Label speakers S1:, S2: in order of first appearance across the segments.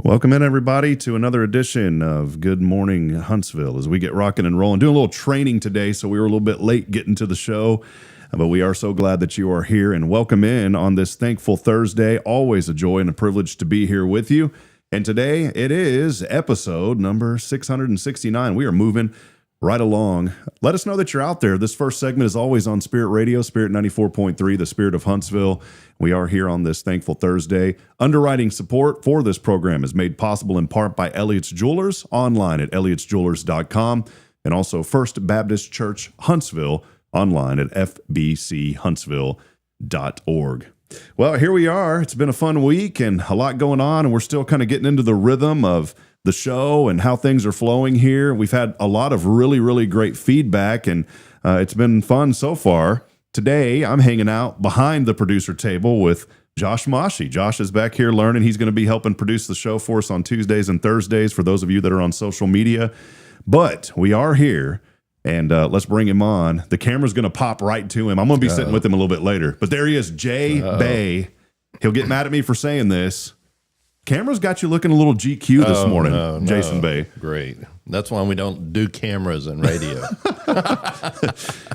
S1: Welcome in, everybody, to another edition of Good Morning Huntsville as we get rocking and rolling. Doing a little training today, so we were a little bit late getting to the show, but we are so glad that you are here, and welcome in on this thankful Thursday. Always a joy and a privilege to be here with you. And today it is episode number 669. We are moving right along. Let us know that you're out there. This first segment is always on Spirit Radio, Spirit 94.3, the Spirit of Huntsville. We are here on this thankful Thursday. Underwriting support for this program is made possible in part by Elliott's Jewelers, online at elliotsjewelers.com, and also First Baptist Church Huntsville, online at fbchuntsville.org. Well, here we are. It's been a fun week and a lot going on, and we're still kind of getting into the rhythm of the show and how things are flowing here. We've had a lot of really great feedback, and it's been fun so far. Today, I'm hanging out behind the producer table with Josh Mashi. Josh is back here learning. He's going to be helping produce the show for us on Tuesdays and Thursdays for those of you that are on social media. But we are here, and let's bring him on. The camera's going to pop right to him. I'm going to be sitting with him a little bit later. But there he is, Jay Bay. He'll get mad at me for saying this. Camera's got you looking a little GQ this morning, Jason Bay.
S2: Great. That's why we don't do cameras and radio.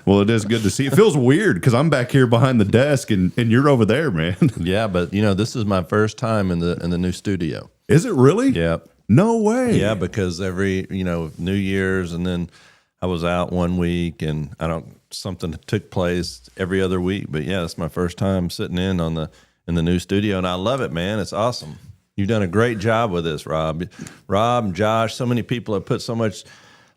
S1: Well, it is good to see. It feels weird because I'm back here behind the desk and you're over there, man.
S2: Yeah, but this is my first time in the new studio.
S1: Is it really?
S2: Yeah.
S1: No way.
S2: Yeah, because every New Year's, and then I was out one week, and something took place every other week. But yeah, it's my first time sitting in the new studio, and I love it, man. It's awesome. You've done a great job with this, Rob. Rob and Josh, so many people have put so much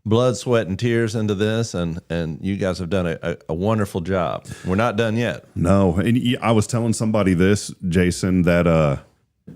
S2: blood, sweat, and tears into this, and you guys have done a wonderful job. We're not done yet.
S1: No, and I was telling somebody this, Jason, that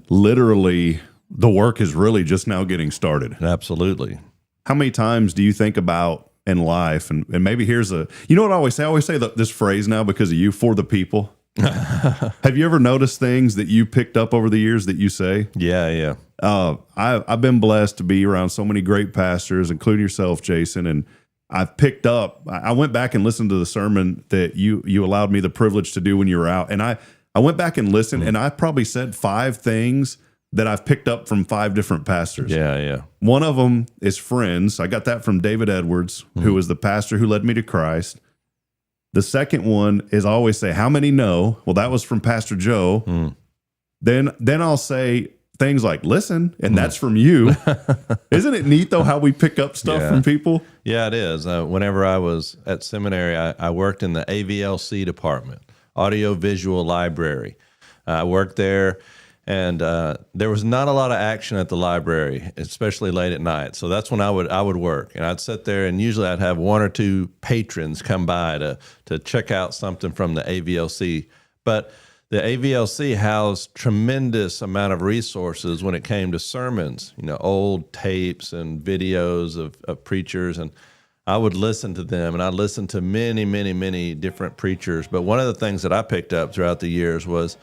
S1: literally the work is really just now getting started.
S2: Absolutely.
S1: How many times do you think about in life, and maybe here's what I always say? I always say this phrase now because of you, for the people. Have you ever noticed things that you picked up over the years that you say?
S2: Yeah.
S1: I've been blessed to be around so many great pastors, including yourself, Jason, and I've picked up. I went back and listened to the sermon that you allowed me the privilege to do when you were out, and I went back and listened, and I probably said 5 things that I've picked up from 5 different pastors.
S2: Yeah.
S1: One of them is friends. I got that from David Edwards, who was the pastor who led me to Christ. The second one is I always say, how many know? Well, that was from Pastor Joe. Then I'll say things like, listen, and that's from you. Isn't it neat, though, how we pick up stuff from people?
S2: Yeah, it is. Whenever I was at seminary, I worked in the AVLC department, Audio Visual Library. I worked there, and there was not a lot of action at the library, especially late at night. So that's when I would work, and I'd sit there, and usually I'd have 1 or 2 patrons come by to check out something from the AVLC. But the AVLC housed tremendous amount of resources when it came to sermons, old tapes and videos of preachers, and I would listen to them, and I listened to many different preachers. But one of the things that I picked up throughout the years was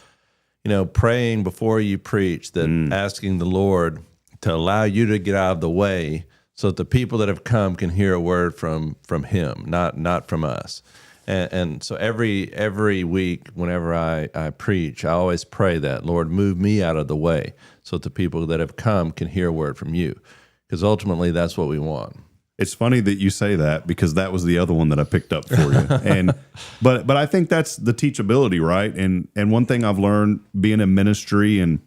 S2: praying before you preach, that asking the Lord to allow you to get out of the way so that the people that have come can hear a word from Him, not from us. And so every week, whenever I preach, I always pray that, Lord, move me out of the way so that the people that have come can hear a word from you, because ultimately that's what we want.
S1: It's funny that you say that, because that was the other one that I picked up for you. And but I think that's the teachability, right? And one thing I've learned being in ministry, and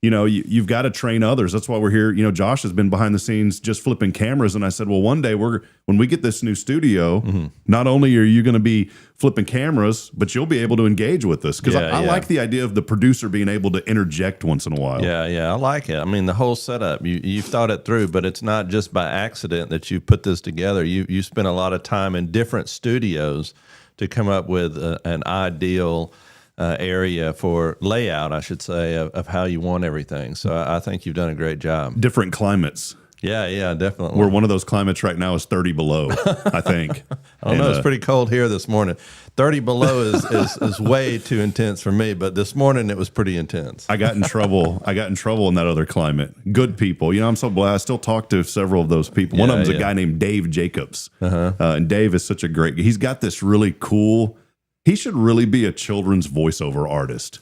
S1: you've got to train others. That's why we're here. Josh has been behind the scenes just flipping cameras, and I said, well, one day when we get this new studio, not only are you going to be flipping cameras, but you'll be able to engage with us, because I like the idea of the producer being able to interject once in a while.
S2: Yeah, I like it. I mean, the whole setup, you've thought it through, but it's not just by accident that you put this together. You spent a lot of time in different studios to come up with an ideal area for layout, I should say, of how you want everything. So I think you've done a great job.
S1: Different climates.
S2: Yeah, definitely.
S1: Where one of those climates right now is 30 below, I think.
S2: I don't know. It's pretty cold here this morning. 30 below is way too intense for me, but this morning it was pretty intense.
S1: I got in trouble. In that other climate. Good people. I'm so glad. I still talk to several of those people. One of them's a guy named Dave Jacobs. And Dave is such a great, he's got this really cool, he should really be a children's voiceover artist.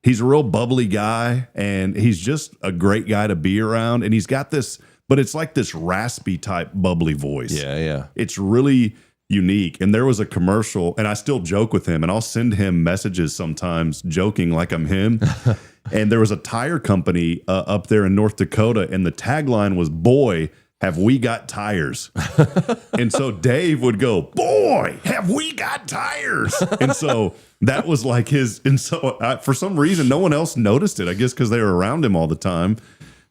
S1: He's a real bubbly guy, and he's just a great guy to be around. And he's got this, but it's like this raspy type bubbly voice.
S2: Yeah.
S1: It's really unique. And there was a commercial, and I still joke with him, and I'll send him messages sometimes joking like I'm him. And there was a tire company up there in North Dakota, and the tagline was, "Boy, have we got tires." And so Dave would go, "Boy, have we got tires." And so that was like his, and so for some reason, no one else noticed it, I guess because they were around him all the time.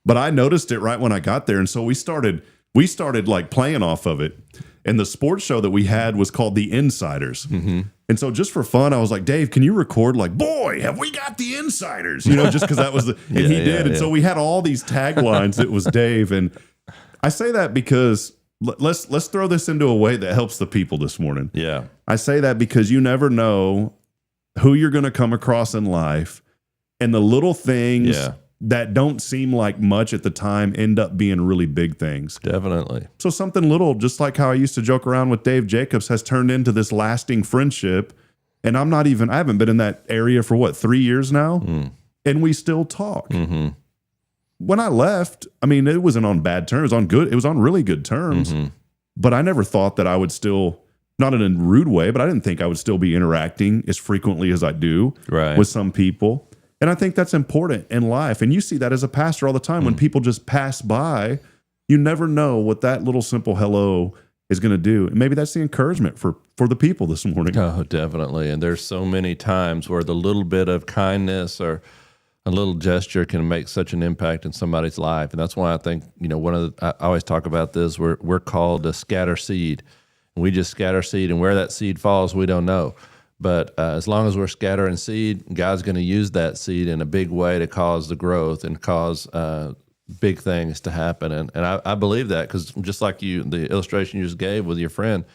S1: But I noticed it right when I got there. And so we started like playing off of it. And the sports show that we had was called The Insiders. Mm-hmm. And so just for fun, I was like, "Dave, can you record like, boy, have we got the insiders?" Just because that was the, and he did. And so we had all these taglines. It was Dave. And I say that because let's throw this into a way that helps the people this morning.
S2: Yeah.
S1: I say that because you never know who you're going to come across in life, and the little things that don't seem like much at the time end up being really big things.
S2: Definitely.
S1: So something little, just like how I used to joke around with Dave Jacobs, has turned into this lasting friendship. And I haven't been in that area for 3 years now, and we still talk. Mm-hmm. When I left, I mean, it wasn't on bad terms, it was on really good terms. Mm-hmm. But I never thought that I would still, not in a rude way, but I didn't think I would still be interacting as frequently as I do with some people. And I think that's important in life. And you see that as a pastor all the time. When people just pass by, you never know what that little simple hello is going to do. And maybe that's the encouragement for the people this morning.
S2: Oh, definitely. And there's so many times where the little bit of kindness or a little gesture can make such an impact in somebody's life. And that's why I think, I always talk about this, we're called to scatter seed. And we just scatter seed, and where that seed falls, we don't know. But as long as we're scattering seed, God's going to use that seed in a big way to cause the growth and cause big things to happen. And I believe that, because just like the illustration you just gave with your friend,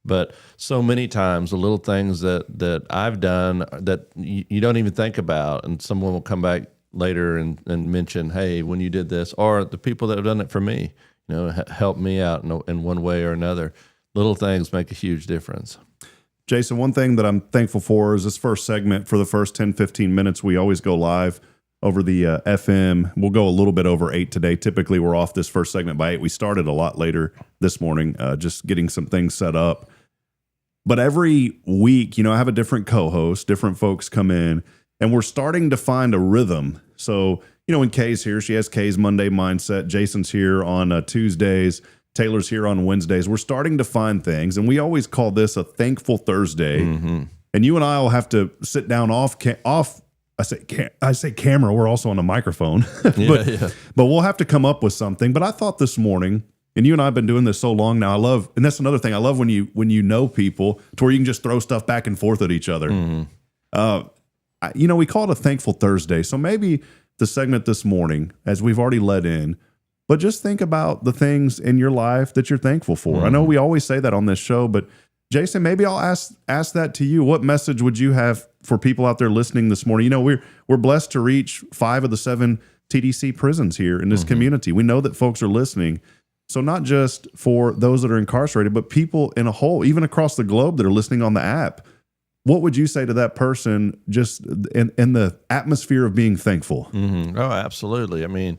S2: but so many times the little things that I've done that you don't even think about, and someone will come back later and mention, "Hey, when you did this," or the people that have done it for me, help me out in one way or another. Little things make a huge difference.
S1: Jason, one thing that I'm thankful for is this first segment. For the first 10, 15 minutes, we always go live over the FM. We'll go a little bit over 8 today. Typically, we're off this first segment by 8. We started a lot later this morning, just getting some things set up. But every week, I have a different co-host, different folks come in, and we're starting to find a rhythm. So, when Kay's here, she has Kay's Monday Mindset. Jason's here on Tuesdays. Taylor's here on Wednesdays. We're starting to find things, and we always call this a Thankful Thursday. Mm-hmm. And you and I will have to sit down off. I say camera. We're also on a microphone, but we'll have to come up with something. But I thought this morning, and you and I have been doing this so long now. And that's another thing I love when you know people to where you can just throw stuff back and forth at each other. Mm-hmm. We call it a Thankful Thursday. So maybe the segment this morning, as we've already led in. But just think about the things in your life that you're thankful for. Mm-hmm. I know we always say that on this show, but Jason, maybe I'll ask that to you. What message would you have for people out there listening this morning? We're blessed to reach 5 of the 7 TDC prisons here in this community. We know that folks are listening. So not just for those that are incarcerated, but people in a whole, even across the globe that are listening on the app. What would you say to that person just in the atmosphere of being thankful?
S2: Mm-hmm. Oh, absolutely. I mean,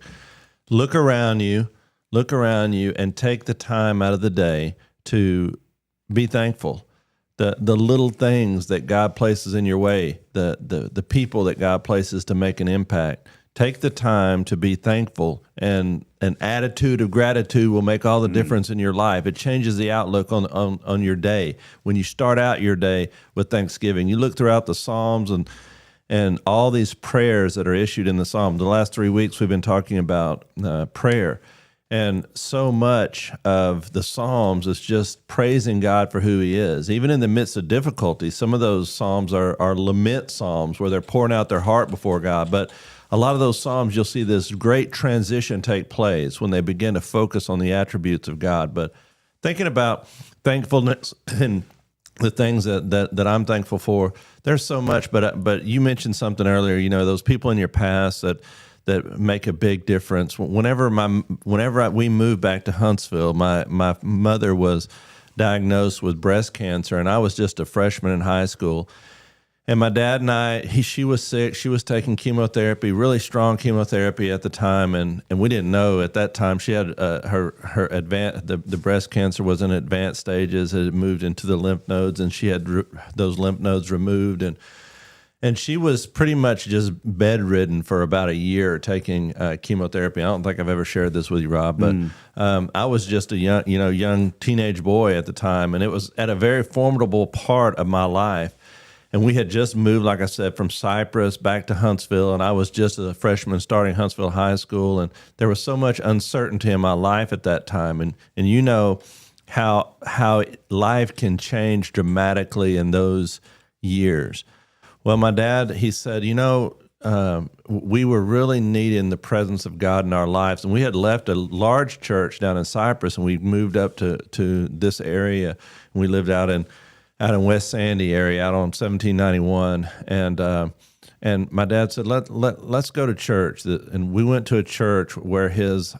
S2: Look around you, and take the time out of the day to be thankful. The little things that God places in your way, the people that God places to make an impact. Take the time to be thankful, and an attitude of gratitude will make all the difference in your life. It changes the outlook on your day. When you start out your day with thanksgiving, you look throughout the Psalms and all these prayers that are issued in the Psalm. The last 3 weeks we've been talking about prayer. And so much of the Psalms is just praising God for who he is. Even in the midst of difficulty, some of those Psalms are lament Psalms where they're pouring out their heart before God. But a lot of those Psalms, you'll see this great transition take place when they begin to focus on the attributes of God. But thinking about thankfulness and the things that I'm thankful for, there's so much, but you mentioned something earlier, those people in your past that make a big difference. Whenever we moved back to Huntsville, my mother was diagnosed with breast cancer, and I was just a freshman in high school. And my dad and she was sick. She was taking chemotherapy, really strong chemotherapy at the time, and we didn't know at that time she had her the breast cancer was in advanced stages. It had moved into the lymph nodes, and she had those lymph nodes removed, and she was pretty much just bedridden for about a year taking chemotherapy. I don't think I've ever shared this with you, Rob, but I was just a young teenage boy at the time, and it was at a very formidable part of my life. And we had just moved, like I said, from Cypress back to Huntsville, and I was just a freshman starting Huntsville High School, and there was so much uncertainty in my life at that time. And you know how life can change dramatically in those years. Well, my dad, he said, we were really needing the presence of God in our lives, and we had left a large church down in Cypress, and we moved up to this area, and we lived out in West Sandy area, out on 1791, and my dad said, let's go to church, and we went to a church where his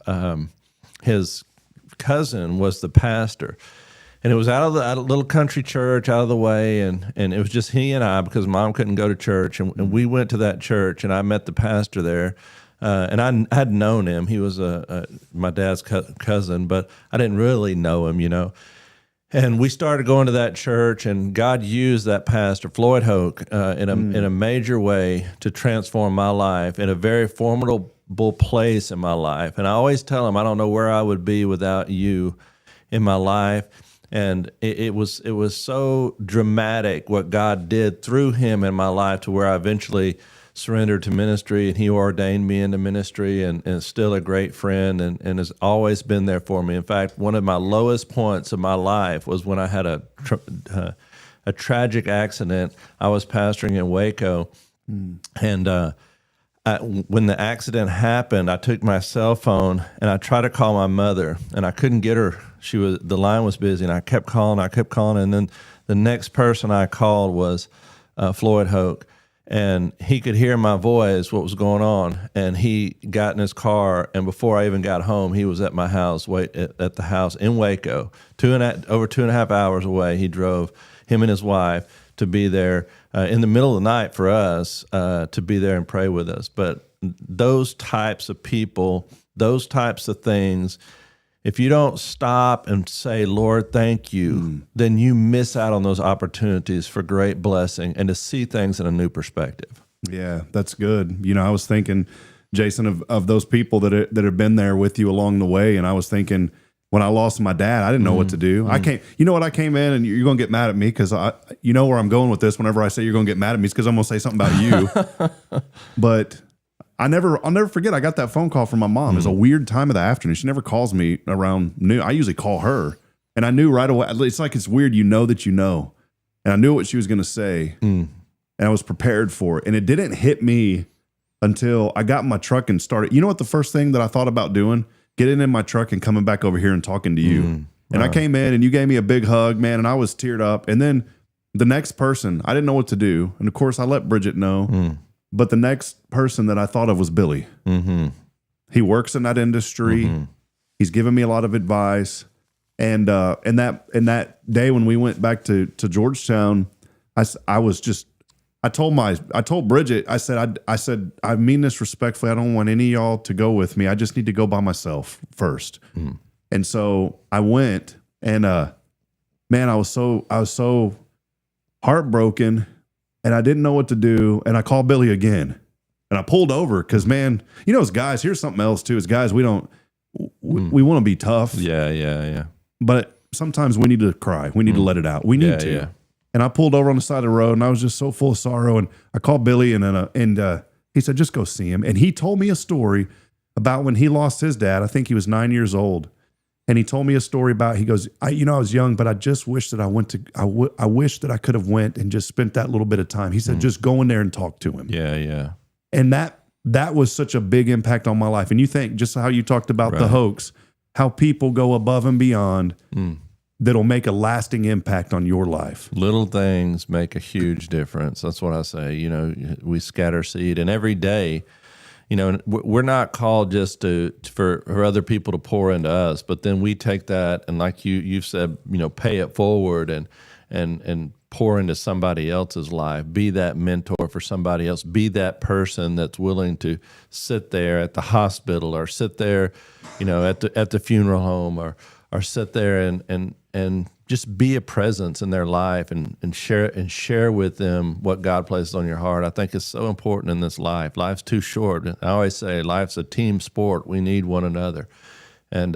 S2: cousin was the pastor, and it was out of a little country church, out of the way, and it was just he and I, because Mom couldn't go to church, and we went to that church, and I met the pastor there, and I had known him. He was my dad's cousin, but I didn't really know him, And we started going to that church, and God used that pastor, Floyd Hoke, in a major way to transform my life in a very formidable place in my life. And I always tell him, I don't know where I would be without you in my life. And it was so dramatic what God did through him in my life, to where I eventually surrendered to ministry, and he ordained me into ministry, and is still a great friend, and has always been there for me. In fact, one of my lowest points of my life was when I had a tragic accident. I was pastoring in Waco, and when the accident happened, I took my cell phone and I tried to call my mother, and I couldn't get her. The line was busy, and I kept calling, and then the next person I called was Floyd Hoke. And he could hear my voice, what was going on, and he got in his car, and before I even got home, he was at my house, at the house in Waco, over 2.5 hours away. He drove, him and his wife, to be there in the middle of the night for us, to be there and pray with us. But those types of people, those types of things, if you don't stop and say, Lord, thank you, then you miss out on those opportunities for great blessing and to see things in a new perspective.
S1: Yeah, that's good. I was thinking, Jason, of those people that have been there with you along the way. And I was thinking, when I lost my dad, I didn't know what to do. I came in, and you're going to get mad at me, because you know where I'm going with this. Whenever I say you're going to get mad at me, it's because I'm going to say something about you. But I'll never forget, I got that phone call from my mom. It was a weird time of the afternoon. She never calls me around noon. I usually call her, and I knew right away. It's like, it's weird, that you know. And I knew what she was going to say, and I was prepared for it. And it didn't hit me until I got in my truck and started. You know what the first thing that I thought about doing? Getting in my truck and coming back over here and talking to you. And I came in, and you gave me a big hug, man, and I was teared up. And then the next person, I didn't know what to do. And of course, I let Bridget know. But the next person that I thought of was Billy. He works in that industry. He's given me a lot of advice. And in that day when we went back to Georgetown, I told Bridget, I said, I mean this respectfully. I don't want any of y'all to go with me. I just need to go by myself first. And so I went, and man, I was so heartbroken. And I didn't know what to do. And I called Billy again. And I pulled over because, man, as guys, here's something else too. As guys, we want to be tough.
S2: Yeah.
S1: But sometimes we need to cry. We need to let it out. We need to. Yeah. And I pulled over on the side of the road, and I was just so full of sorrow. And I called Billy, and he said, just go see him. And he told me a story about when he lost his dad. I think he was 9 years old. And he told me a story about, he goes, I was young, but I just wish that I wish that I could have went and just spent that little bit of time. He said, just go in there and talk to him.
S2: Yeah.
S1: And that was such a big impact on my life. And you think, just how you talked about the hoax, how people go above and beyond that'll make a lasting impact on your life.
S2: Little things make a huge difference. That's what I say. We scatter seed, and every day, we're not called just for other people to pour into us, but then we take that and, like you've said, pay it forward and pour into somebody else's life, be that mentor for somebody else, be that person that's willing to sit there at the hospital or sit there, at the funeral home or sit there and just be a presence in their life and share with them what God places on your heart. I think it's so important in this life. Life's too short. I always say life's a team sport. We need one another. And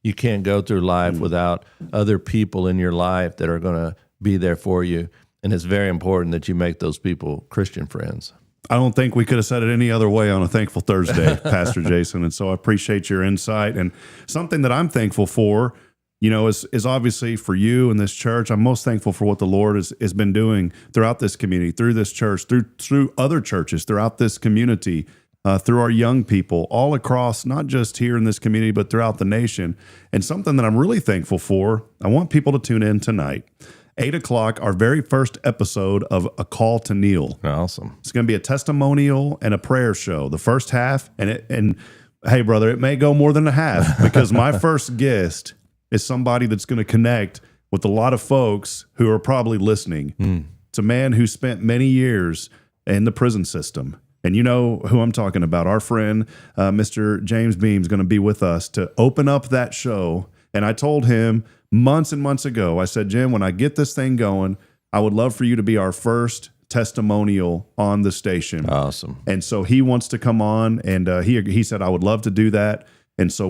S2: you can't go through life without other people in your life that are going to be there for you. And it's very important that you make those people Christian friends.
S1: I don't think we could have said it any other way on a Thankful Thursday, Pastor Jason. And so I appreciate your insight. And something that I'm thankful for, is obviously for you and this church. I'm most thankful for what the Lord has been doing throughout this community, through this church, through other churches, throughout this community, through our young people, all across, not just here in this community, but throughout the nation. And something that I'm really thankful for, I want people to tune in tonight. 8 o'clock, our very first episode of A Call to Kneel.
S2: Awesome.
S1: It's going to be a testimonial and a prayer show. The first half, and hey, brother, it may go more than a half because my first guest is somebody that's going to connect with a lot of folks who are probably listening. It's a man who spent many years in the prison system. And you know who I'm talking about. Our friend, Mr. James Beam, is going to be with us to open up that show. And I told him months and months ago, I said, Jim, when I get this thing going, I would love for you to be our first testimonial on the station.
S2: Awesome.
S1: And so he wants to come on, and he said, I would love to do that. And so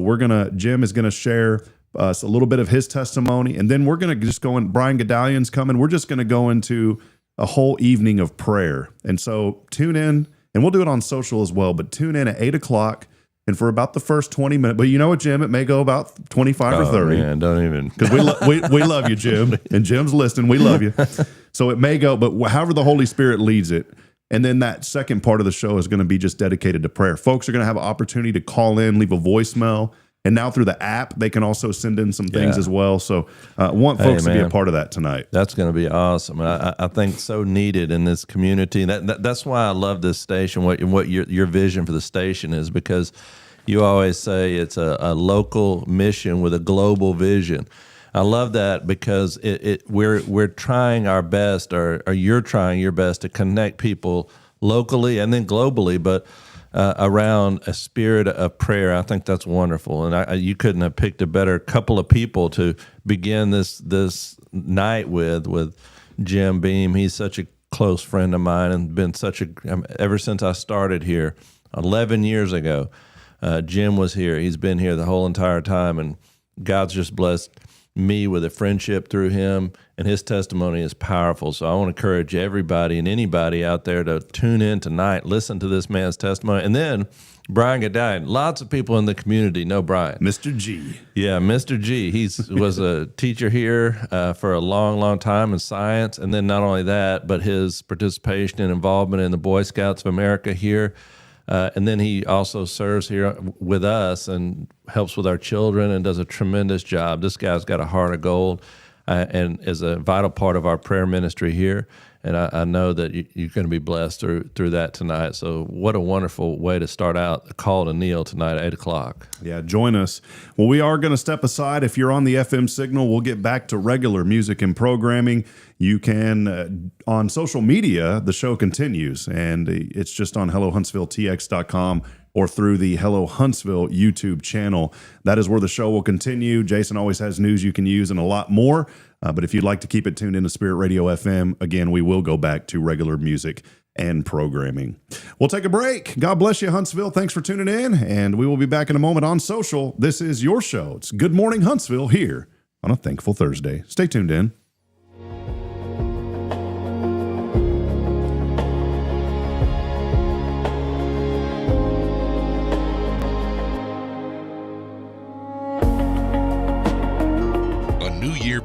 S1: Jim is going to share us a little bit of his testimony, and then we're going to just go in. Brian Gadalion's coming. We're just going to go into a whole evening of prayer. And so tune in, and we'll do it on social as well, but tune in at 8 o'clock. And for about the first 20 minutes, but you know what, Jim, it may go about 25 or 30.
S2: Man, don't even.
S1: Because we love you, Jim. And Jim's listening. We love you. So it may go, but however the Holy Spirit leads it. And then that second part of the show is going to be just dedicated to prayer. Folks are going to have an opportunity to call in, leave a voicemail. And now through the app, they can also send in some things as well. So want folks to be a part of that tonight.
S2: That's going to be awesome. I think so needed in this community. That's why I love this station, what your vision for the station is, because you always say it's a local mission with a global vision. I love that because we're trying our best, or you're trying your best to connect people locally and then globally, but around a spirit of prayer. I think that's wonderful, and you couldn't have picked a better couple of people to begin this night with Jim Beam. He's such a close friend of mine and been ever since I started here 11 years ago. Jim was here. He's been here the whole entire time, and God's just blessed me with a friendship through him, and his testimony is powerful. So I want to encourage everybody and anybody out there to tune in tonight, listen to this man's testimony. And then Brian Gadine, lots of people in the community know Brian.
S1: Mr. G.
S2: Yeah, Mr. G. He was a teacher here for a long, long time in science. And then not only that, but his participation and involvement in the Boy Scouts of America here. And then he also serves here with us and helps with our children and does a tremendous job. This guy's got a heart of gold and is a vital part of our prayer ministry here. And I know that you're going to be blessed through that tonight. So what a wonderful way to start out the Call to Kneel tonight at 8 o'clock.
S1: Yeah, join us. Well, we are going to step aside. If you're on the FM signal, we'll get back to regular music and programming. You can, on social media, the show continues, and it's just on HelloHuntsvilleTX.com or through the Hello Huntsville YouTube channel. That is where the show will continue. Jason always has news you can use and a lot more. But if you'd like to keep it tuned into Spirit Radio FM, again, we will go back to regular music and programming. We'll take a break. God bless you, Huntsville. Thanks for tuning in, and we will be back in a moment on social. This is your show. It's Good Morning Huntsville here on a Thankful Thursday. Stay tuned in.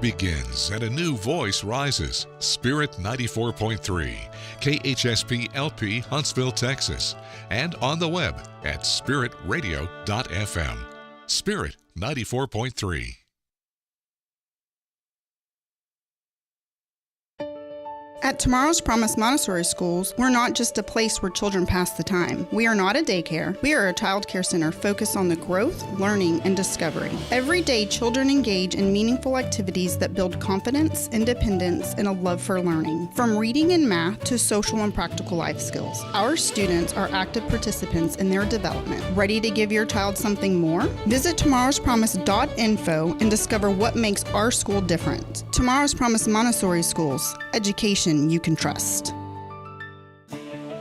S3: Begins and a new voice rises. Spirit 94.3, KHSP LP, Huntsville, Texas, and on the web at spiritradio.fm. Spirit 94.3.
S4: At Tomorrow's Promise Montessori Schools, we're not just a place where children pass the time. We are not a daycare. We are a child care center focused on the growth, learning, and discovery. Every day, children engage in meaningful activities that build confidence, independence, and a love for learning. From reading and math to social and practical life skills, our students are active participants in their development. Ready to give your child something more? Visit tomorrowspromise.info and discover what makes our school different. Tomorrow's Promise Montessori Schools. Education you can trust.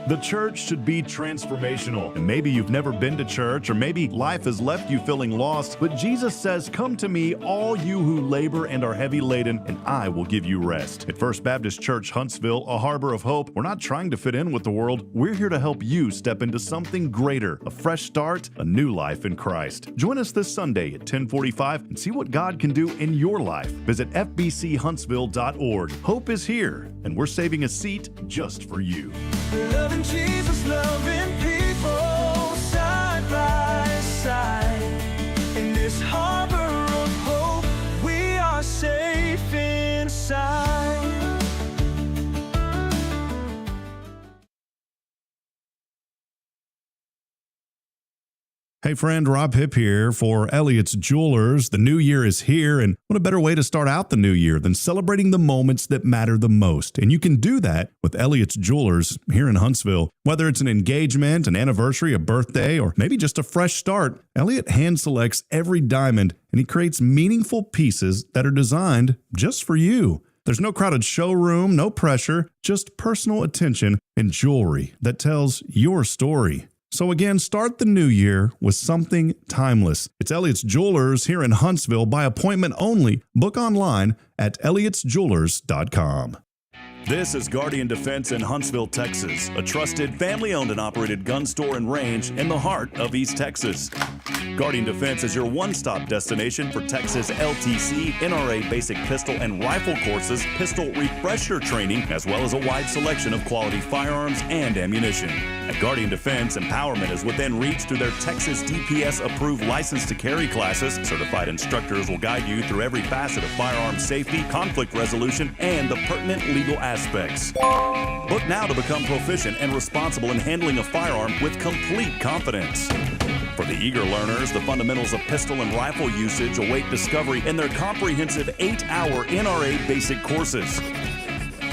S1: The church should be transformational. And maybe you've never been to church, or maybe life has left you feeling lost, but Jesus says, "Come to me, all you who labor and are heavy laden, and I will give you rest." At First Baptist Church, Huntsville, a harbor of hope, we're not trying to fit in with the world. We're here to help you step into something greater, a fresh start, a new life in Christ. Join us this Sunday at 10:45 and see what God can do in your life. Visit fbchuntsville.org. Hope is here, and we're saving a seat just for you.
S5: Loving Jesus, loving people side by side. In this harbor of hope, we are safe inside.
S1: Hey friend, Rob Hipp here for Elliott's Jewelers. The new year is here, and what a better way to start out the new year than celebrating the moments that matter the most. And you can do that with Elliott's Jewelers here in Huntsville. Whether it's an engagement, an anniversary, a birthday, or maybe just a fresh start, Elliott hand selects every diamond, and he creates meaningful pieces that are designed just for you. There's no crowded showroom, no pressure, just personal attention and jewelry that tells your story. So again, start the new year with something timeless. It's Elliott's Jewelers here in Huntsville by appointment only. Book online at elliotsjewelers.com. This is Guardian Defense in Huntsville, Texas, a trusted family-owned and operated gun store and range in the heart of East Texas. Guardian Defense is your one-stop destination for Texas LTC, NRA basic pistol and rifle courses, pistol refresher training, as well as a wide selection of quality firearms and ammunition. At Guardian Defense, empowerment is within reach through their Texas DPS-approved license to carry classes. Certified instructors will guide you through every facet of firearm safety, conflict resolution, and the pertinent legal aspects. Book now to become proficient and responsible in handling a firearm with complete confidence. For the eager learners, the fundamentals of pistol and rifle usage await discovery in their comprehensive 8-hour NRA basic courses.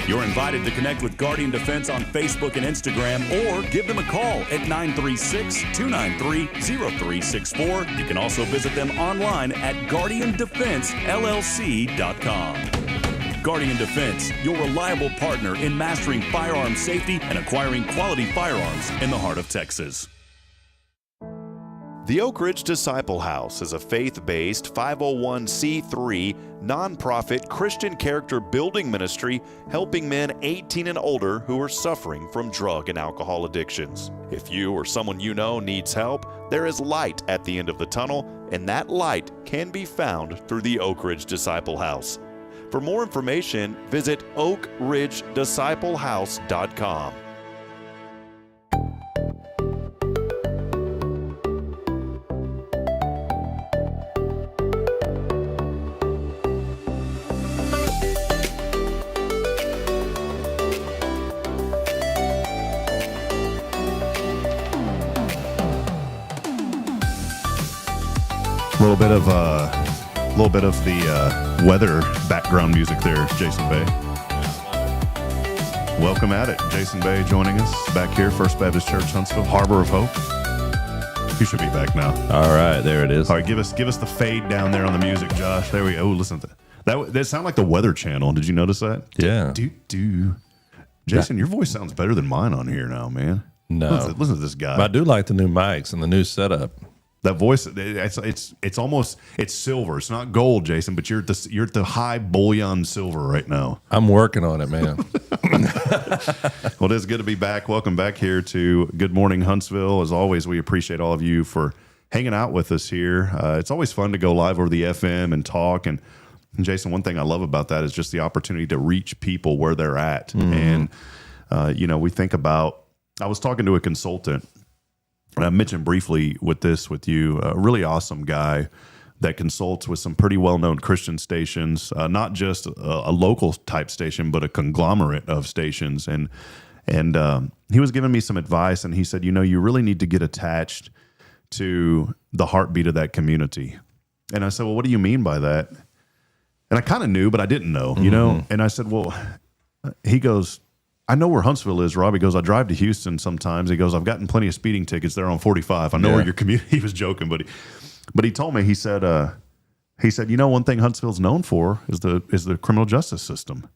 S1: You're invited to connect with Guardian Defense on Facebook and Instagram, or give them a call at 936-293-0364. You can also visit them online at guardiandefensellc.com. Guardian Defense, your reliable partner in mastering firearm safety and acquiring quality firearms in the heart of Texas. The Oak Ridge Disciple House is a faith-based 501c3 nonprofit Christian character building ministry helping men 18 and older who are suffering from drug and alcohol addictions. If you or someone you know needs help, there is light at the end of the tunnel, and that light can be found through the Oak Ridge Disciple House. For more information, visit oakridgedisciplehouse.com. A little bit of the weather background music there, Jason Bay. Welcome at it. Jason Bay joining us back here, First Baptist Church, Huntsville, Harbor of Hope. You should be back now.
S2: All right, there it is.
S1: All right, give us the fade down there on the music, Josh. There we go. Oh, listen to that. That sounded like the Weather Channel. Did you notice that?
S2: Yeah.
S1: Jason, your voice sounds better than mine on here now, man.
S2: No.
S1: Listen to this guy.
S2: But I do like the new mics and the new setup.
S1: That voice, it's almost, it's silver. It's not gold, Jason, but you're at the high bullion silver right now.
S2: I'm working on it, man.
S1: Well, it is good to be back. Welcome back here to Good Morning Huntsville. As always, we appreciate all of you for hanging out with us here. It's always fun to go live over the FM and talk. And Jason, one thing I love about that is just the opportunity to reach people where they're at. Mm-hmm. And, we think about, I was talking to a consultant, and I mentioned briefly with you, a really awesome guy that consults with some pretty well-known Christian stations, not just a local type station, but a conglomerate of stations. And he was giving me some advice, and he said, you really need to get attached to the heartbeat of that community. And I said, well, what do you mean by that? And I kind of knew, but I didn't know, And I said, well, he goes, I know where Huntsville is, Rob. He goes, I drive to Houston sometimes. He goes, I've gotten plenty of speeding tickets there on 45. I know where your community. He was joking, but he told me, he said, one thing Huntsville's known for is the criminal justice system.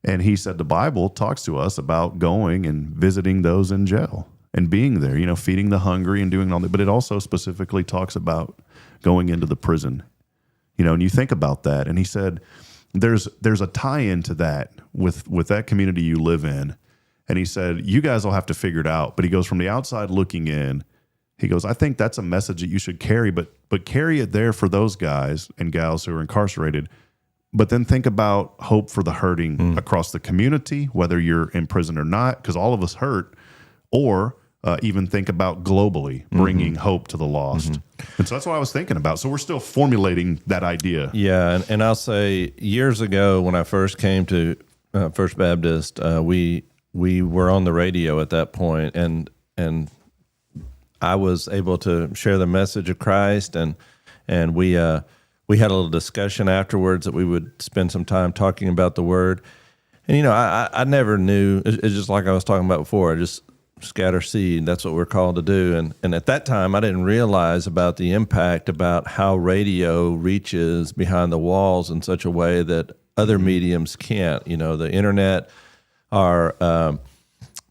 S1: And he said, the Bible talks to us about going and visiting those in jail and being there, feeding the hungry and doing all that. But it also specifically talks about going into the prison, and you think about that. And he said, there's a tie-in to that with that community you live in. And he said, you guys will have to figure it out. But he goes, from the outside looking in, he goes, I think that's a message that you should carry, but carry it there for those guys and gals who are incarcerated. But then think about hope for the hurting across the community, whether you're in prison or not, because all of us hurt, or even think about globally bringing hope to the lost. And so that's what I was thinking about. So we're still formulating that idea.
S2: Yeah, and I'll say years ago when I first came to First Baptist, we were on the radio at that point, and I was able to share the message of Christ, and we had a little discussion afterwards that we would spend some time talking about the Word. And I never knew. It's just like I was talking about before. I just scatter seed. That's what we're called to do. And at that time, I didn't realize about the impact about how radio reaches behind the walls in such a way that other mediums can't. The internet, our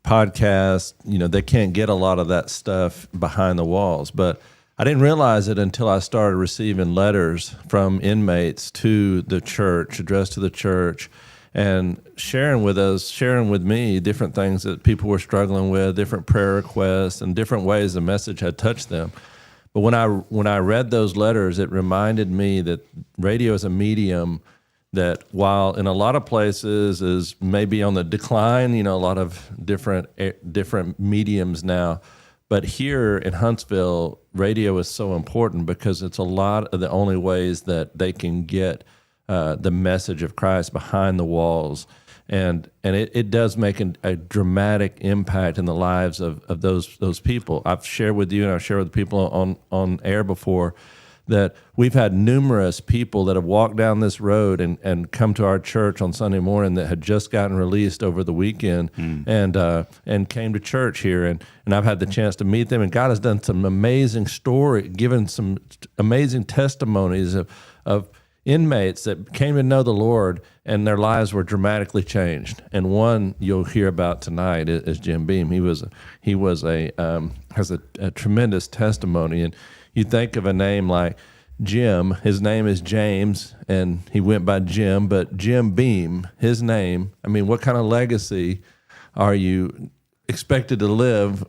S2: podcasts, they can't get a lot of that stuff behind the walls. But I didn't realize it until I started receiving letters from inmates to the church, addressed to the church, and sharing with me different things that people were struggling with, different prayer requests, and different ways the message had touched them. But when I read those letters, it reminded me that radio is a medium that, while in a lot of places is maybe on the decline, a lot of different mediums now, but here in Huntsville, radio is so important because it's a lot of the only ways that they can get the message of Christ behind the walls. And it does make a dramatic impact in the lives of those people. I've shared with you, and I've shared with people on air before, that we've had numerous people that have walked down this road and come to our church on Sunday morning that had just gotten released over the weekend and came to church here. And I've had the chance to meet them, and God has done some amazing given some amazing testimonies of inmates that came to know the Lord, and their lives were dramatically changed. And one you'll hear about tonight is Jim Beam. He has a tremendous testimony. And you think of a name like Jim. His name is James, and he went by Jim. But Jim Beam, his name. I mean, what kind of legacy are you expected to live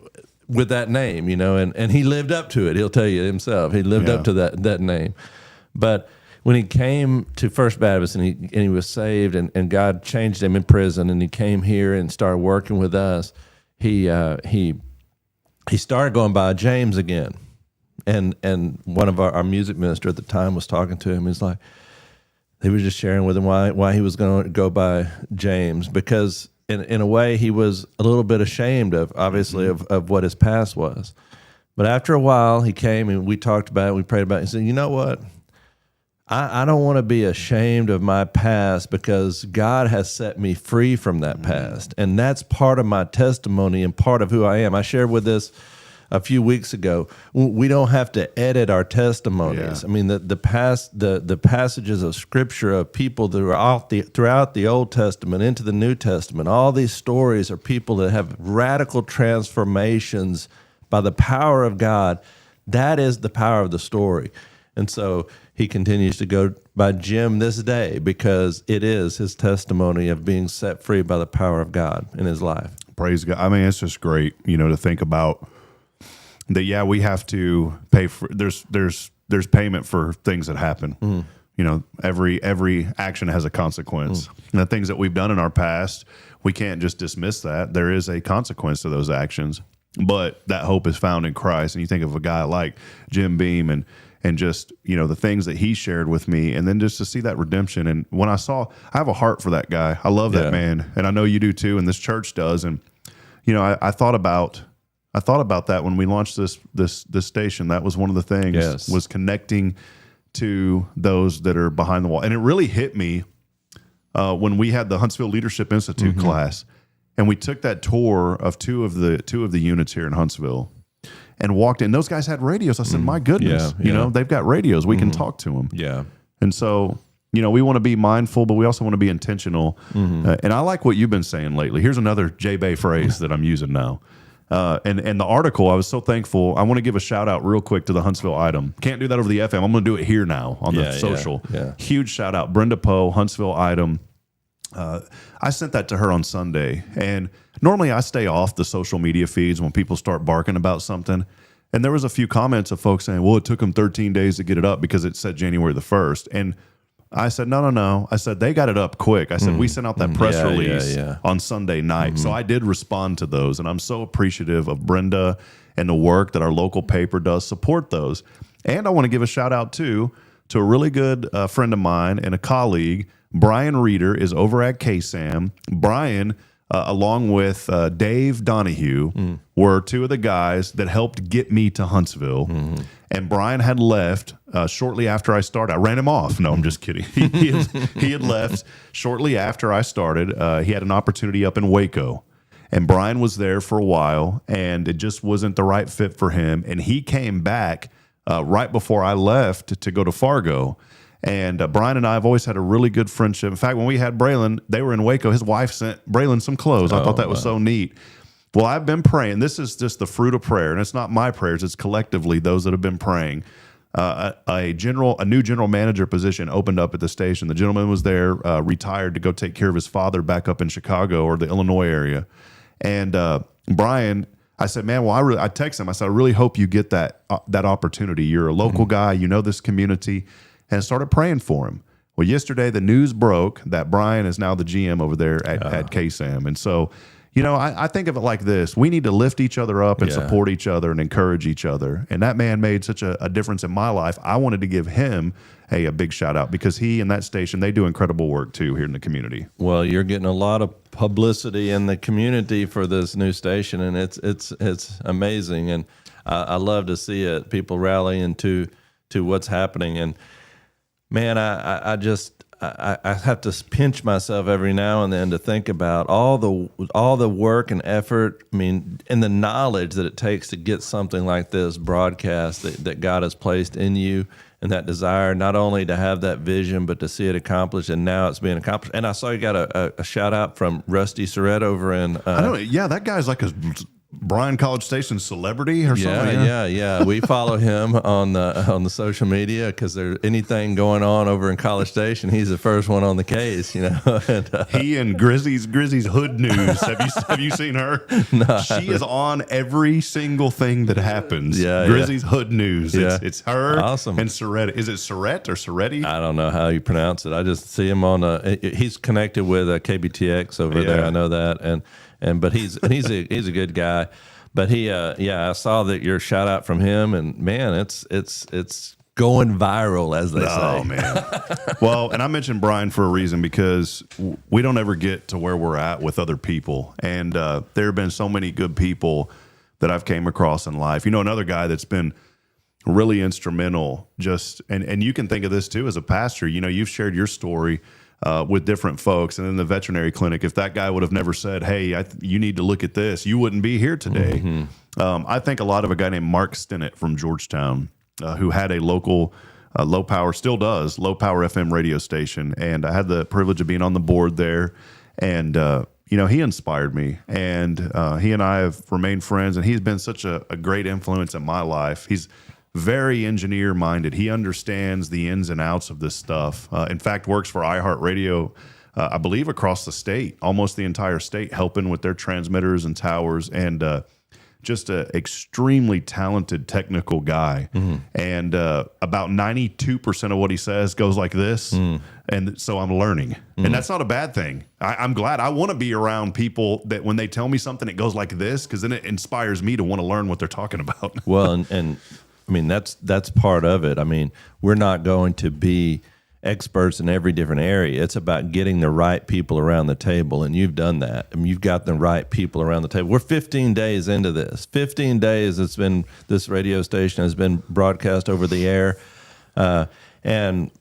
S2: with that name? And he lived up to it. He'll tell you himself. He lived up to that name. But when he came to First Baptist and he was saved, and God changed him in prison, and he came here and started working with us, he started going by James again. And one of our music minister at the time was talking to him. He's like, he was just sharing with him why he was going to go by James, because in a way he was a little bit ashamed of what his past was. But after a while, he came and we talked about it. We prayed about it. He said, you know what? I don't want to be ashamed of my past, because God has set me free from that past. And that's part of my testimony and part of who I am. I shared with this a few weeks ago. We don't have to edit our testimonies. Yeah. I mean, the passages of Scripture of people throughout the Old Testament into the New Testament, all these stories are people that have radical transformations by the power of God. That is the power of the story. And so he continues to go by Jim this day, because it is his testimony of being set free by the power of God in his life.
S1: Praise God. I mean, it's just great, to think about that. Yeah, we have to pay for. There's payment for things that happen. Every action has a consequence. And the things that we've done in our past, we can't just dismiss that. There is a consequence to those actions. But that hope is found in Christ. And you think of a guy like Jim Beam, and and just, the things that he shared with me, and then just to see that redemption. And when I have a heart for that guy. I love that man, and I know you do too, and this church does. And I thought about that when we launched this station. That was one of the things, was connecting to those that are behind the wall. And it really hit me when we had the Huntsville Leadership Institute class, and we took that tour of two of the units here in Huntsville, and walked in. Those guys had radios. I said, my goodness, they've got radios. We can talk to them. Yeah. And so, we want to be mindful, but we also want to be intentional. And I like what you've been saying lately. Here's another J-Bay phrase that I'm using now. And the article, I was so thankful. I want to give a shout out real quick to the Huntsville Item. Can't do that over the FM. I'm going to do it here now on the social. Huge shout out. Brenda Poe, Huntsville Item. I sent that to her on Sunday, and normally I stay off the social media feeds when people start barking about something. And there was a few comments of folks saying, well, it took them 13 days to get it up because it said January the 1st. And I said, no. I said, they got it up quick. I said, we sent out that press release on Sunday night. So I did respond to those, and I'm so appreciative of Brenda and the work that our local paper does. Support those. And I want to give a shout out to a really good friend of mine and a colleague. Brian Reeder is over at KSAM. Brian, along with Dave Donahue, were two of the guys that helped get me to Huntsville. And Brian had left shortly after I started. I ran him off. No, I'm just kidding. He had left shortly after I started. He had an opportunity up in Waco. And Brian was there for a while, and it just wasn't the right fit for him. And he came back right before I left to go to Fargo. And Brian and I have always had a really good friendship. In fact, when we had Braylon, they were in Waco. His wife sent Braylon some clothes. I thought that was so neat. Well, I've been praying. This is just the fruit of prayer, and it's not my prayers. It's collectively those that have been praying. A new general manager position opened up at the station. The gentleman was there, retired to go take care of his father back up in Chicago or the Illinois area. And Brian, I said, man, well, I texted him. I said, I really hope you get that opportunity. You're a local guy. You know this community. And started praying for him. Well, yesterday the news broke that Brian is now the GM over there at KSAM. And so, I think of it like this. We need to lift each other up and support each other and encourage each other. And that man made such a difference in my life. I wanted to give him a big shout out because he and that station, they do incredible work too here in the community.
S2: Well, you're getting a lot of publicity in the community for this new station, and it's amazing. And I love to see it. People rallying to what's happening. And man, I have to pinch myself every now and then to think about all the work and effort. I mean, and the knowledge that it takes to get something like this broadcast that God has placed in you, and that desire not only to have that vision but to see it accomplished. And now it's being accomplished. And I saw you got a shout out from Rusty Surrett over in. I don't know.
S1: Yeah, that guy's like a Bryan College Station celebrity or something.
S2: Yeah. We follow him on the social media because there's anything going on over in College Station, he's the first one on the case. And,
S1: he and Grizzly's Hood News. Have you seen her?
S2: No,
S1: she is on every single thing that happens. Grizzly's Hood News. It's her.
S2: Awesome.
S1: And Surrett. Is it Surrett or Surretti?
S2: I don't know how you pronounce it. I just see him on he's connected with KBTX over there. I know that. But he's a good guy. But I saw that your shout out from him, and man, it's going viral, as they say.
S1: Oh man. Well, and I mentioned Brian for a reason because we don't ever get to where we're at with other people, and there have been so many good people that I've came across in life. Another guy that's been really instrumental. And you can think of this too as a pastor. You've shared your story with different folks, and in the veterinary clinic, if that guy would have never said, hey, you need to look at this, you wouldn't be here today. I think a lot of a guy named Mark Stinnett from Georgetown, who had a local low power, still does, low power FM radio station, and I had the privilege of being on the board there, and he inspired me, and he and I have remained friends, and he's been such a great influence in my life. He's very engineer minded. He understands the ins and outs of this stuff. In fact, works for iHeartRadio, I believe across the state, almost the entire state, helping with their transmitters and towers, and just an extremely talented technical guy. And about 92% of what he says goes like this. And so I'm learning. And that's not a bad thing. I'm glad. I want to be around people that when they tell me something, it goes like this, because then it inspires me to want to learn what they're talking about.
S2: Well, and I mean, that's part of it. I mean, we're not going to be experts in every different area. It's about getting the right people around the table, and you've done that. I mean, you've got the right people around the table. We're 15 days into this. 15 days this radio station has been broadcast over the air, and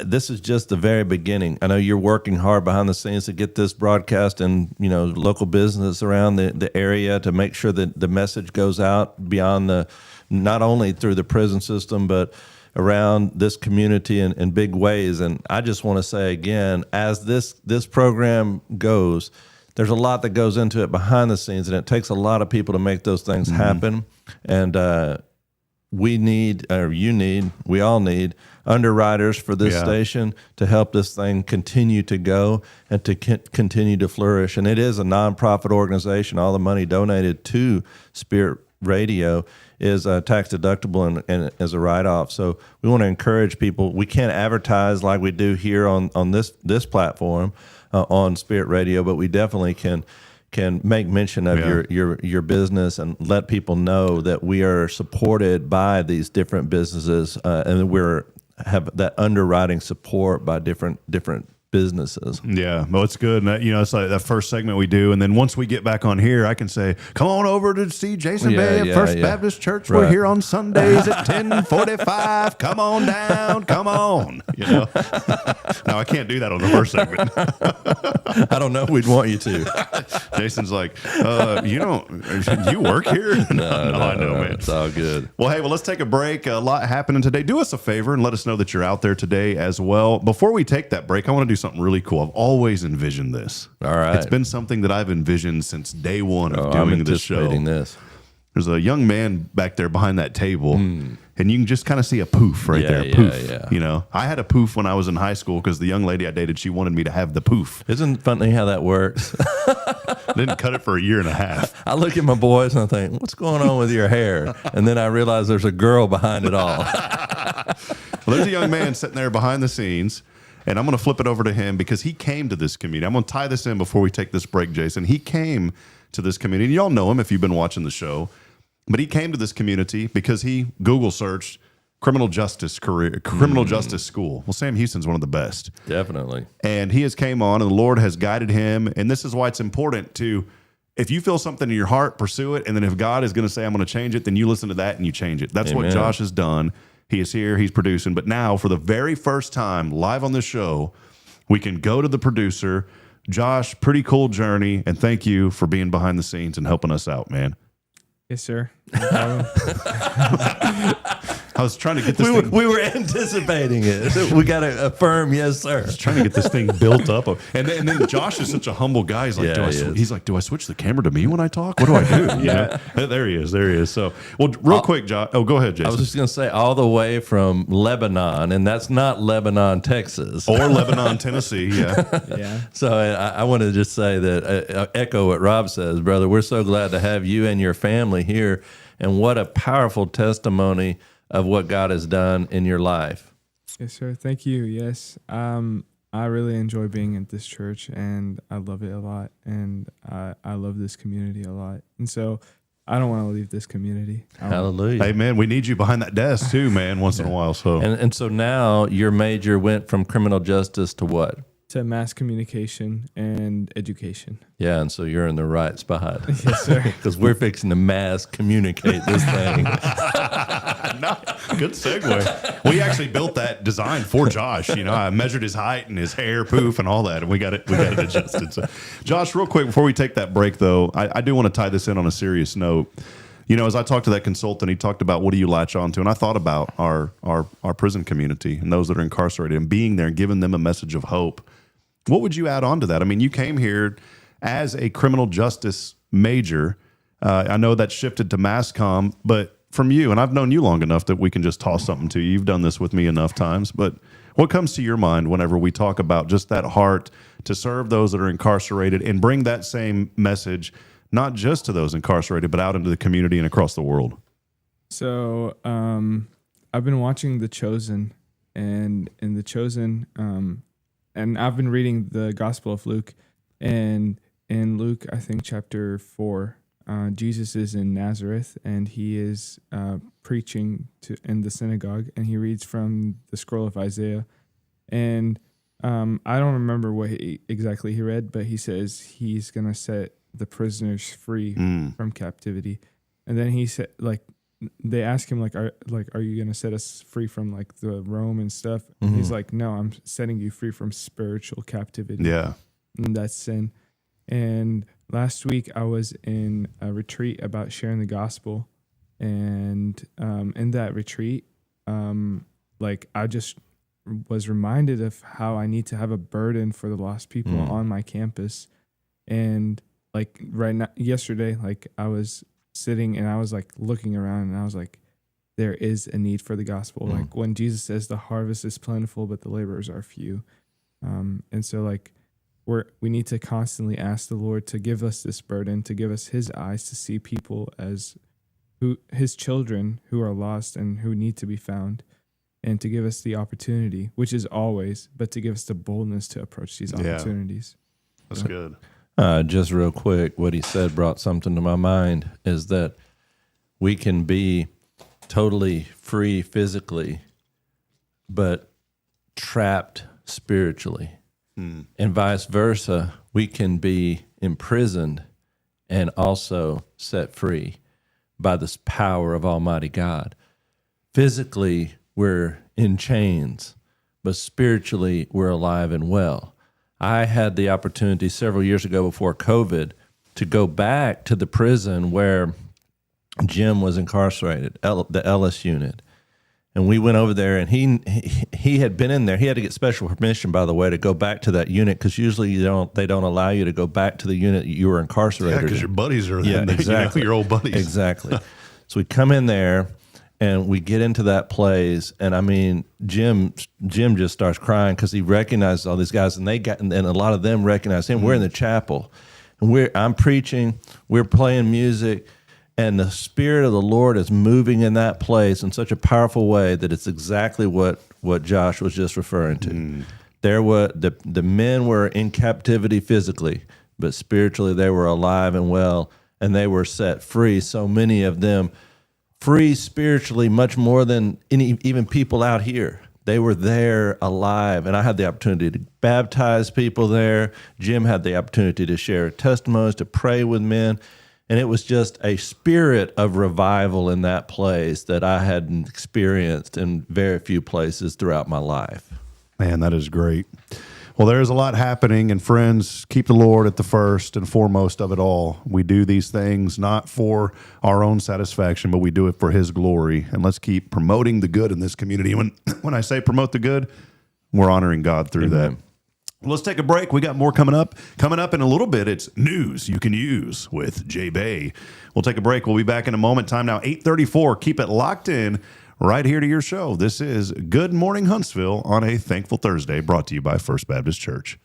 S2: this is just the very beginning. I know you're working hard behind the scenes to get this broadcast and local business around the area to make sure that the message goes out beyond not only through the prison system but around this community in big ways. And I just want to say again, as this program goes, there's a lot that goes into it behind the scenes, and it takes a lot of people to make those things happen. And we all need underwriters for this station to help this thing continue to go and to continue to flourish. And it is a nonprofit organization. All the money donated to Spirit Radio is tax deductible and as a write-off. So we want to encourage people. We can't advertise like we do here on this platform on Spirit Radio, but we definitely can make mention of your business and let people know that we are supported by these different businesses, and have that underwriting support by different businesses.
S1: Yeah, well, it's good. And it's like that first segment we do, and then once we get back on here, I can say, "Come on over to see Jason Bay at First Baptist Church. We're here on Sundays at 10:45. Come on down. Come on." No, I can't do that on the first segment.
S2: I don't know. We'd want you to.
S1: Jason's like, you work here? No, I know, man.
S2: It's all good.
S1: Well, let's take a break. A lot happening today. Do us a favor and let us know that you're out there today as well. Before we take that break, I want to do something really cool. I've always envisioned this.
S2: All right.
S1: It's been something that I've envisioned since day one of doing this show.
S2: This.
S1: There's a young man back there behind that table, and you can just kind of see a poof right there. Poof.
S2: Yeah.
S1: I had a poof when I was in high school because the young lady I dated, she wanted me to have the poof.
S2: Isn't it funny how that works?
S1: Didn't cut it for a year and a half.
S2: I look at my boys and I think, what's going on with your hair? And then I realize there's a girl behind it all.
S1: Well, there's a young man sitting there behind the scenes, and I'm going to flip it over to him because he came to this community. I'm going to tie this in before we take this break, Jason. He came to this community. Y'all know him if you've been watching the show. But he came to this community because he Google searched criminal justice school. Well, Sam Houston's one of the best.
S2: Definitely.
S1: And he has came on, and the Lord has guided him. And this is why it's important to, if you feel something in your heart, pursue it. And then if God is going to say, I'm going to change it, then you listen to that and you change it. That's
S2: Amen.
S1: what Josh has done. He is here. He's producing. But now, for the very first time live on the show, we can go to the producer. Josh, pretty cool journey. And thank you for being behind the scenes and helping us out, man.
S6: Yes, sir. No problem.
S1: I was trying to get this
S2: We were anticipating it. We got a firm yes, sir.
S1: I was trying to get this thing built up. And then Josh is such a humble guy. He's like, he's like, do I switch the camera to me when I talk? What do I do? Yeah. There he is. So, well, real quick, Josh. Oh, go ahead, Jason.
S2: I was just going to say all the way from Lebanon, and that's not Lebanon, Texas.
S1: Or Lebanon, Tennessee. Yeah.
S6: Yeah.
S2: So I want to just say that, echo what Rob says, brother. We're so glad to have you and your family here. And what a powerful testimony of what God has done in your life.
S6: Yes, sir. Thank you. Yes. I really enjoy being at this church, and I love it a lot. And I love this community a lot. And so I don't want to leave this community.
S2: Hallelujah.
S1: Hey, man, we need you behind that desk too, man, once in a while. So
S2: and so now your major went from criminal justice to what?
S6: To mass communication and education.
S2: Yeah, and so you're in the right spot.
S6: Yes, sir.
S2: Because we're fixing to mass communicate this thing.
S1: No, good segue. We actually built that design for Josh. I measured his height and his hair, poof, and all that, and we got it adjusted. So, Josh, real quick before we take that break, though, I do want to tie this in on a serious note. As I talked to that consultant, he talked about what do you latch on to, and I thought about our prison community and those that are incarcerated and being there and giving them a message of hope. What would you add on to that? I mean, you came here as a criminal justice major. I know that shifted to mass comm, but from you, and I've known you long enough that we can just toss something to you. You've done this with me enough times, but what comes to your mind whenever we talk about just that heart to serve those that are incarcerated and bring that same message, not just to those incarcerated, but out into the community and across the world?
S6: So I've been watching The Chosen, and in The Chosen, and I've been reading the Gospel of Luke, and in Luke, I think chapter 4, Jesus is in Nazareth, and he is preaching in the synagogue, and he reads from the scroll of Isaiah. And I don't remember what exactly he read, but he says he's going to set the prisoners free from captivity. And then he said, like, they ask him, are you going to set us free from like the Rome and stuff? And he's like, no, I'm setting you free from spiritual captivity.
S1: Yeah.
S6: And that's sin. And last week I was in a retreat about sharing the gospel. And in that retreat, I just was reminded of how I need to have a burden for the lost people on my campus. And like right now, yesterday, like I was sitting and I was like looking around and I was like, there is a need for the gospel. Like when Jesus says the harvest is plentiful, but the laborers are few. And so like we need to constantly ask the Lord to give us this burden, to give us his eyes to see people as his children who are lost and who need to be found, and to give us the opportunity, which is always, but to give us the boldness to approach these opportunities.
S1: That's good.
S2: Just real quick, what he said brought something to my mind, is that we can be totally free physically, but trapped spiritually. And vice versa, we can be imprisoned and also set free by this power of Almighty God. Physically, we're in chains, but spiritually, we're alive and well. I had the opportunity several years ago before COVID to go back to the prison where Jim was incarcerated, the Ellis unit. And we went over there, and he had been in there. He had to get special permission, by the way, to go back to that unit, because usually they don't allow you to go back to the unit you were incarcerated.
S1: Yeah, because your buddies are
S2: there.
S1: Yeah,
S2: exactly.
S1: Your old buddies.
S2: Exactly. So we come in there, and we get into that place, and I mean, Jim just starts crying because he recognizes all these guys, and and a lot of them recognize him. We're in the chapel, and I'm preaching, we're playing music. And the Spirit of the Lord is moving in that place in such a powerful way that it's exactly what Josh was just referring to. There were the men were in captivity physically, but spiritually they were alive and well, and they were set free. So many of them free spiritually, much more than even people out here. They were there alive, and I had the opportunity to baptize people there. Jim had the opportunity to share testimonies, to pray with men. And it was just a spirit of revival in that place that I hadn't experienced in very few places throughout my life.
S1: Man, that is great. Well, there's a lot happening, and friends, keep the Lord at the first and foremost of it all. We do these things not for our own satisfaction, but we do it for his glory. And let's keep promoting the good in this community. When I say promote the good, we're honoring God through that. Let's take a break. We got more coming up. Coming up in a little bit, it's News You Can Use with Jay Bay. We'll take a break. We'll be back in a moment. Time now, 8:34. Keep it locked in right here to your show. This is Good Morning Huntsville on a Thankful Thursday, brought to you by First Baptist Church.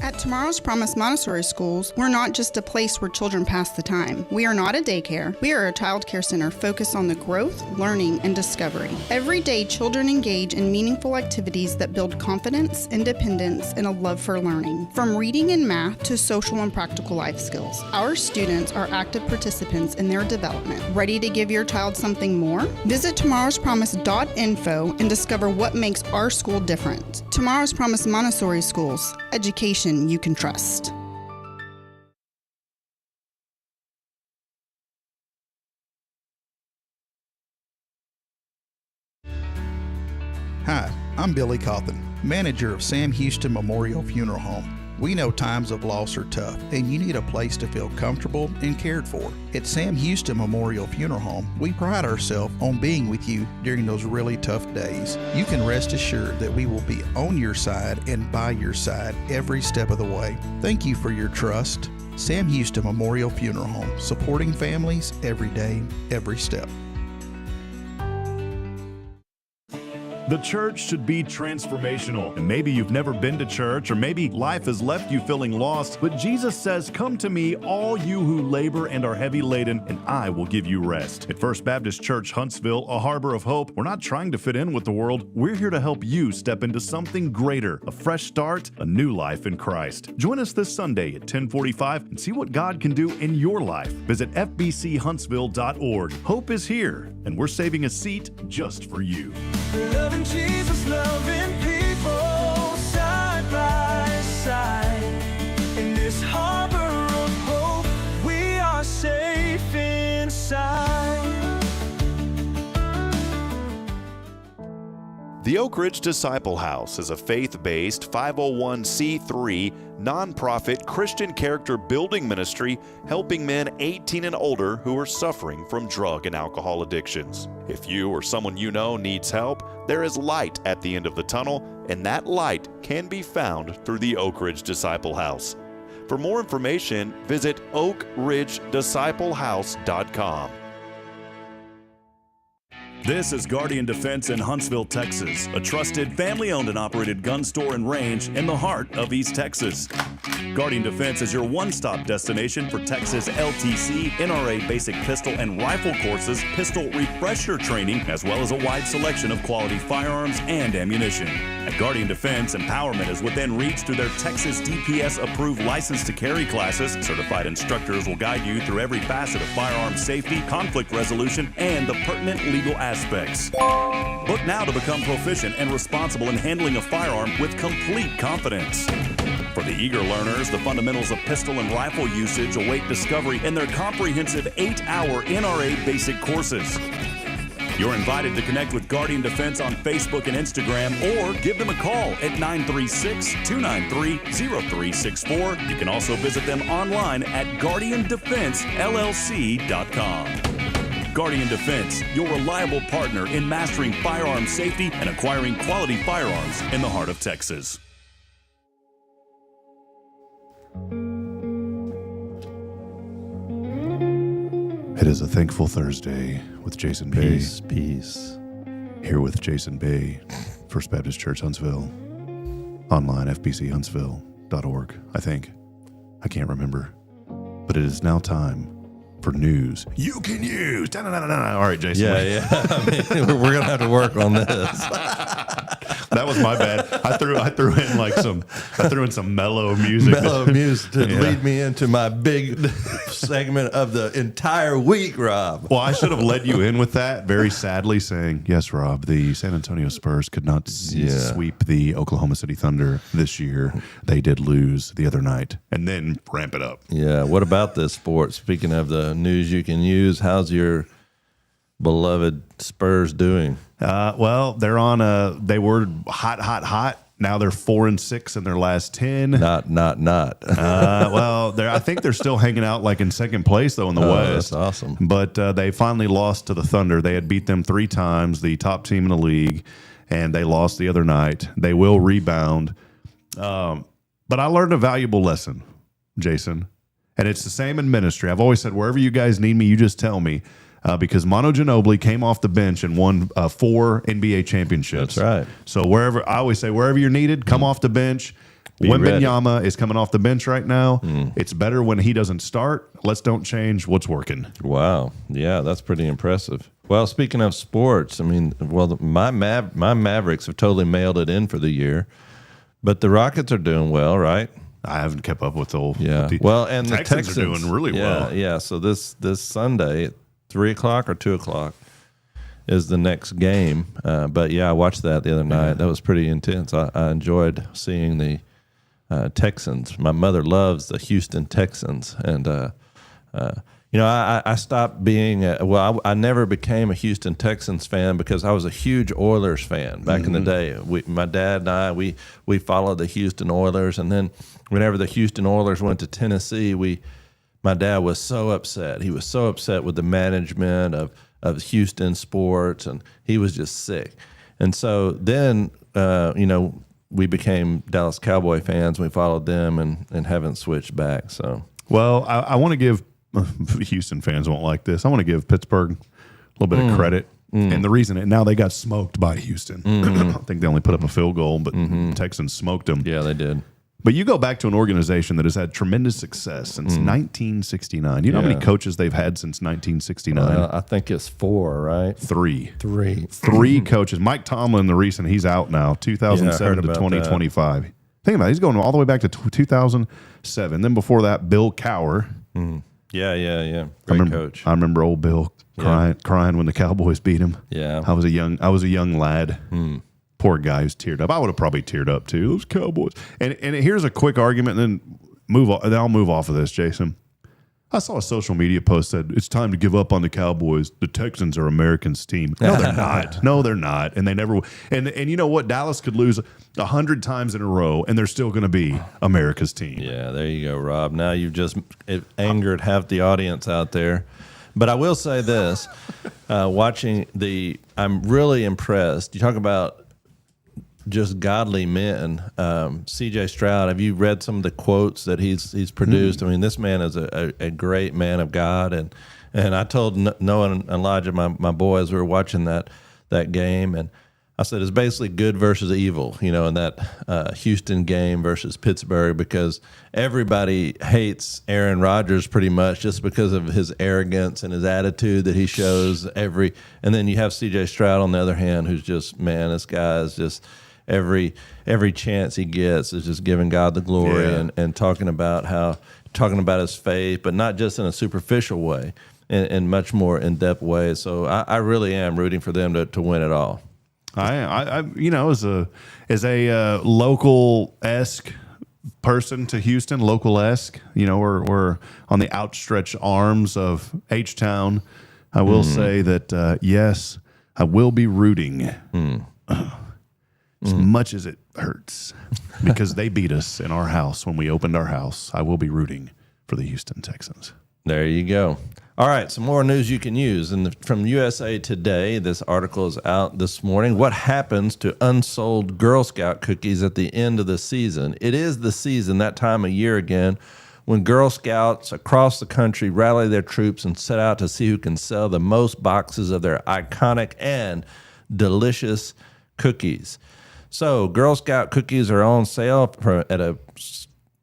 S4: At Tomorrow's Promise Montessori Schools, we're not just a place where children pass the time. We are not a daycare. We are a child care center focused on the growth, learning, and discovery. Every day, children engage in meaningful activities that build confidence, independence, and a love for learning. From reading and math to social and practical life skills, our students are active participants in their development. Ready to give your child something more? Visit tomorrowspromise.info and discover what makes our school different. Tomorrow's Promise Montessori Schools. Education you can trust.
S7: Hi, I'm Billy Cawthon, manager of Sam Houston Memorial Funeral Home. We know times of loss are tough, and you need a place to feel comfortable and cared for. At Sam Houston Memorial Funeral Home, we pride ourselves on being with you during those really tough days. You can rest assured that we will be on your side and by your side every step of the way. Thank you for your trust. Sam Houston Memorial Funeral Home, supporting families every day, every step.
S1: The church should be transformational. And maybe you've never been to church, or maybe life has left you feeling lost, but Jesus says, "Come to me, all you who labor and are heavy laden, and I will give you rest." At First Baptist Church Huntsville, a harbor of hope, we're not trying to fit in with the world. We're here to help you step into something greater, a fresh start, a new life in Christ. Join us this Sunday at 10:45 and see what God can do in your life. Visit fbchuntsville.org. Hope is here, and we're saving a seat just for you.
S5: Loving Jesus, loving people side by side. In this harbor of hope, we are safe inside.
S8: The Oak Ridge Disciple House is a faith-based 501c3 nonprofit Christian character building ministry helping men 18 and older who are suffering from drug and alcohol addictions. If you or someone you know needs help, there is light at the end of the tunnel, and that light can be found through the Oak Ridge Disciple House. For more information, visit oakridgedisciplehouse.com.
S1: This is Guardian Defense in Huntsville, Texas, a trusted family-owned and operated gun store and range in the heart of East Texas. Guardian Defense is your one-stop destination for Texas LTC, NRA basic pistol and rifle courses, pistol refresher training, as well as a wide selection of quality firearms and ammunition. At Guardian Defense, empowerment is within reach through their Texas DPS-approved license to carry classes. Certified instructors will guide you through every facet of firearm safety, conflict resolution, and the pertinent legal aspects. Book now to become proficient and responsible in handling a firearm with complete confidence. For the eager learners, the fundamentals of pistol and rifle usage await discovery in their comprehensive 8-hour NRA basic courses. You're invited to connect with Guardian Defense on Facebook and Instagram, or give them a call at 936-293-0364. You can also visit them online at guardiandefensellc.com. Guardian Defense, your reliable partner in mastering firearm safety and acquiring quality firearms in the heart of Texas. It is a thankful Thursday with Jason B.
S2: Peace.
S1: Here with Jason B. First Baptist Church Huntsville. Online, fbchuntsville.org, I think. I can't remember. But it is now time for news you can use. Da-na-na-na-na. All right, Jason.
S2: Yeah. I mean, we're going to have to work on this.
S1: That was my bad. I threw in some mellow music.
S2: Mellow music to lead me into my big segment of the entire week, Rob.
S1: Well, I should have led you in with that, very sadly saying, yes, Rob, the San Antonio Spurs could not sweep the Oklahoma City Thunder this year. They did lose the other night, and then ramp it up.
S2: Yeah, what about this sport? Speaking of the news you can use, how's your beloved Spurs doing?
S1: Well, they're on they were hot. Now they're 4-6 in their last 10.
S2: Not.
S1: Well, I think they're still hanging out like in second place though in the West.
S2: That's awesome.
S1: But they finally lost to the Thunder. They had beat them 3 times, the top team in the league, and they lost the other night. They will rebound. But I learned a valuable lesson, Jason, and it's the same in ministry. I've always said, wherever you guys need me, you just tell me. Because Manu Ginobili came off the bench and won 4 NBA championships.
S2: That's right.
S1: So I always say, wherever you're needed, come off the bench. Wembanyama is coming off the bench right now. It's better when he doesn't start. Let's don't change what's working.
S2: Wow. Yeah, that's pretty impressive. Well, speaking of sports, I mean, my Mavericks have totally mailed it in for the year, but the Rockets are doing well, right?
S1: I haven't kept up with the old.
S2: Yeah. Well, and the
S1: Texans are doing really well.
S2: Yeah. So this Sunday, 3 o'clock or 2 o'clock is the next game. But yeah, I watched that the other night. Yeah. That was pretty intense. I enjoyed seeing the Texans. My mother loves the Houston Texans. And, I stopped being, I never became a Houston Texans fan because I was a huge Oilers fan back in the day. My dad and I, we followed the Houston Oilers. And then whenever the Houston Oilers went to Tennessee, my dad was so upset. He was so upset with the management of Houston sports, and he was just sick. And so then, we became Dallas Cowboy fans. We followed them and haven't switched back. So,
S1: well, I want to give Houston fans won't like this. I want to give Pittsburgh a little bit of credit. And the reason, and now they got smoked by Houston. I think they only put up a field goal, but Texans smoked them.
S2: Yeah, they did.
S1: But you go back to an organization that has had tremendous success since 1969. You know how many coaches they've had since 1969?
S2: I think it's 4, right?
S1: Three.
S2: 3.
S1: Coaches. Mike Tomlin, the recent, he's out now, 2007 to 2025. Think about it. He's going all the way back to 2007. Then before that, Bill Cowher.
S2: Yeah. Great coach.
S1: I remember old Bill crying when the Cowboys beat him.
S2: Yeah.
S1: I was a young lad. Poor guy who's teared up. I would have probably teared up too. Those Cowboys. And here's a quick argument, and then I'll move off of this, Jason. I saw a social media post that it's time to give up on the Cowboys. The Texans are America's team. No, they're not. No, they're not. And they never will. And you know what? Dallas could lose 100 times in a row, and they're still going to be America's team.
S2: Yeah, there you go, Rob. Now you've just angered half the audience out there. But I will say this. I'm really impressed. You talk about just godly men. C.J. Stroud, have you read some of the quotes that he's produced? I mean, this man is a great man of God. And I told Noah and Elijah, my boys, we were watching that game, and I said it's basically good versus evil, in that Houston game versus Pittsburgh, because everybody hates Aaron Rodgers pretty much just because of his arrogance and his attitude that he shows and then you have C.J. Stroud on the other hand, who's just, man, this guy is just every chance he gets is just giving God the glory and talking about his faith, but not just in a superficial way, in much more in-depth way. So I really am rooting for them to win it all.
S1: I as a local-esque person to Houston, local-esque, we're on the outstretched arms of H-Town. I will say that, yes, I will be rooting as much as it hurts because they beat us in our house when we opened our house. I will be rooting for the Houston Texans.
S2: There you go. All right, some more news you can use. From USA Today, this article is out this morning. What happens to unsold Girl Scout cookies at the end of the season? It is the season, that time of year again, when Girl Scouts across the country rally their troops and set out to see who can sell the most boxes of their iconic and delicious cookies. So Girl Scout cookies are on sale at a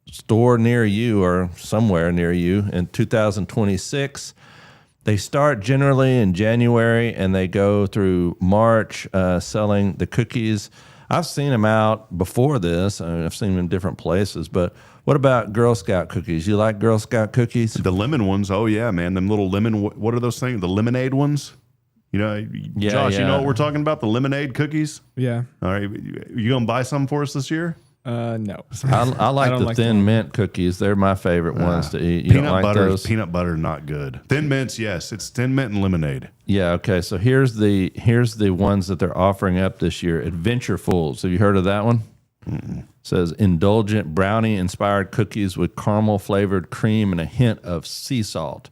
S2: store near you or somewhere near you in 2026. They start generally in January and they go through March selling the cookies. I've seen them out before this. I've seen them in different places. But what about Girl Scout cookies? You like Girl Scout cookies?
S1: The lemon ones. Oh, yeah, man. Them little lemon, what are those things? The lemonade ones? Josh, you know what we're talking about? The lemonade cookies?
S6: Yeah.
S1: All right. You going to buy some for us this year?
S6: No.
S2: I like the thin mint cookies. They're my favorite ones to eat. You don't like those?
S1: Peanut butter, not good. Thin mints, yes. It's thin mint and lemonade.
S2: Yeah, okay. So here's the ones that they're offering up this year. Adventurefuls. Have you heard of that one? It says indulgent brownie-inspired cookies with caramel-flavored cream and a hint of sea salt.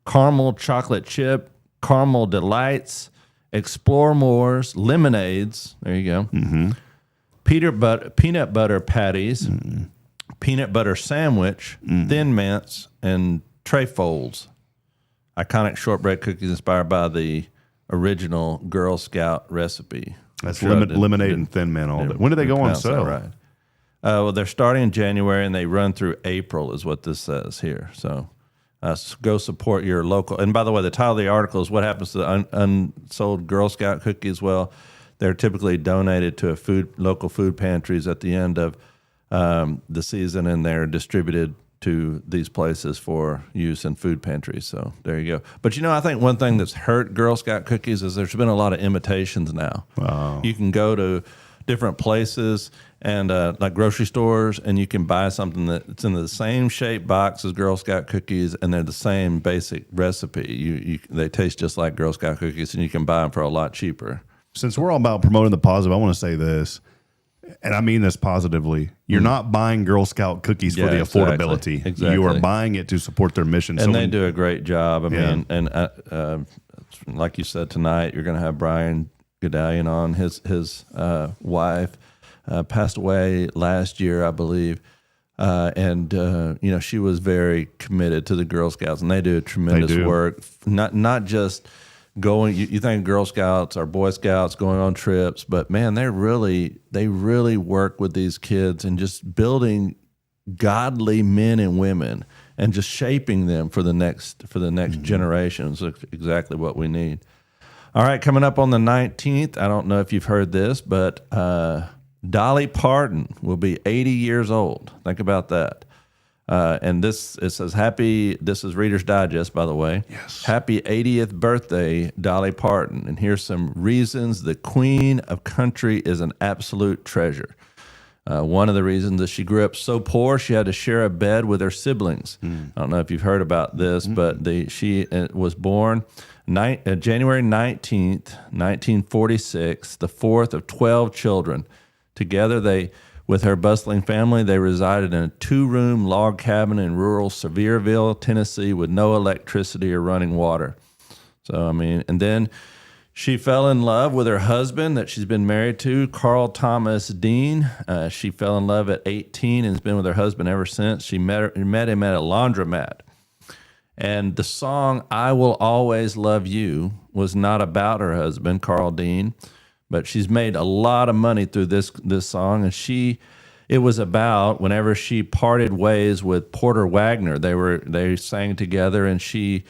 S2: Caramel chocolate chip, caramel delights, explore mores, lemonades. There you go. Mm-hmm. Peanut butter patties, peanut butter sandwich, thin mints, and trefoils. Iconic shortbread cookies inspired by the original Girl Scout recipe.
S1: That's lemonade and thin mint all day. When do they go on sale?
S2: Right. Well, they're starting in January and they run through April, is what this says here. So go support your local. And by the way, the title of the article is "What Happens to the Unsold Girl Scout Cookies?" Well, they're typically donated to local food pantries at the end of the season, and they're distributed to these places for use in food pantries. So there you go. But I think one thing that's hurt Girl Scout cookies is there's been a lot of imitations now. Wow. You can go to different places and like grocery stores, and you can buy something that's in the same shaped box as Girl Scout cookies, and they're the same basic recipe. They taste just like Girl Scout cookies, and you can buy them for a lot cheaper.
S1: Since we're all about promoting the positive, I want to say this, and I mean this positively. You're not buying Girl Scout cookies for the affordability.
S2: Exactly.
S1: You are buying it to support their mission.
S2: And they do a great job. I mean, and like you said tonight, you're going to have Brian Gedalion on. His wife passed away last year, I believe. And she was very committed to the Girl Scouts, and they do tremendous work. Not just going. You think Girl Scouts or Boy Scouts going on trips, but man, they really work with these kids and just building godly men and women and just shaping them for the next generation. So exactly what we need. All right, coming up on the 19th, I don't know if you've heard this, but Dolly Parton will be 80 years old. Think about that. And it says this is Reader's Digest, by the way.
S1: Yes.
S2: Happy 80th birthday, Dolly Parton. And here's some reasons the Queen of Country is an absolute treasure. One of the reasons is she grew up so poor she had to share a bed with her siblings. I don't know if you've heard about this, but she was born January 19th, 1946, the fourth of 12 children. Together, with her bustling family, they resided in a 2-room log cabin in rural Sevierville, Tennessee, with no electricity or running water. So, and then she fell in love with her husband that she's been married to, Carl Thomas Dean. She fell in love at 18 and has been with her husband ever since. She met him at a laundromat. And the song "I Will Always Love You" was not about her husband, Carl Dean, but she's made a lot of money through this song. And it was about whenever she parted ways with Porter Wagner. They sang together, and she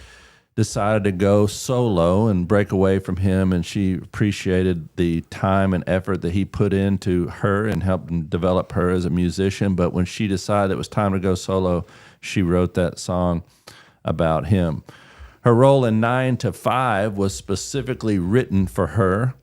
S2: decided to go solo and break away from him, and she appreciated the time and effort that he put into her and helped develop her as a musician. But when she decided it was time to go solo, she wrote that song about him. Her role in 9 to 5 was specifically written for her.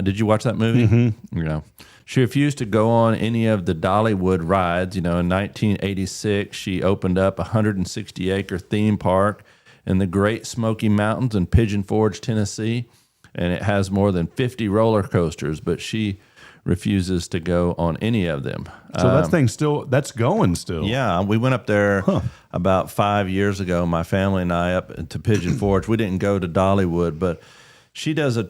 S2: Did you watch that movie? Mm-hmm. Yeah. She refused to go on any of the Dollywood rides. In 1986, she opened up a 160-acre theme park in the Great Smoky Mountains in Pigeon Forge, Tennessee, and it has more than 50 roller coasters, but she refuses to go on any of them.
S1: So that's going still.
S2: Yeah, we went up there about 5 years ago, my family and I, up to Pigeon Forge. We didn't go to Dollywood, but she does a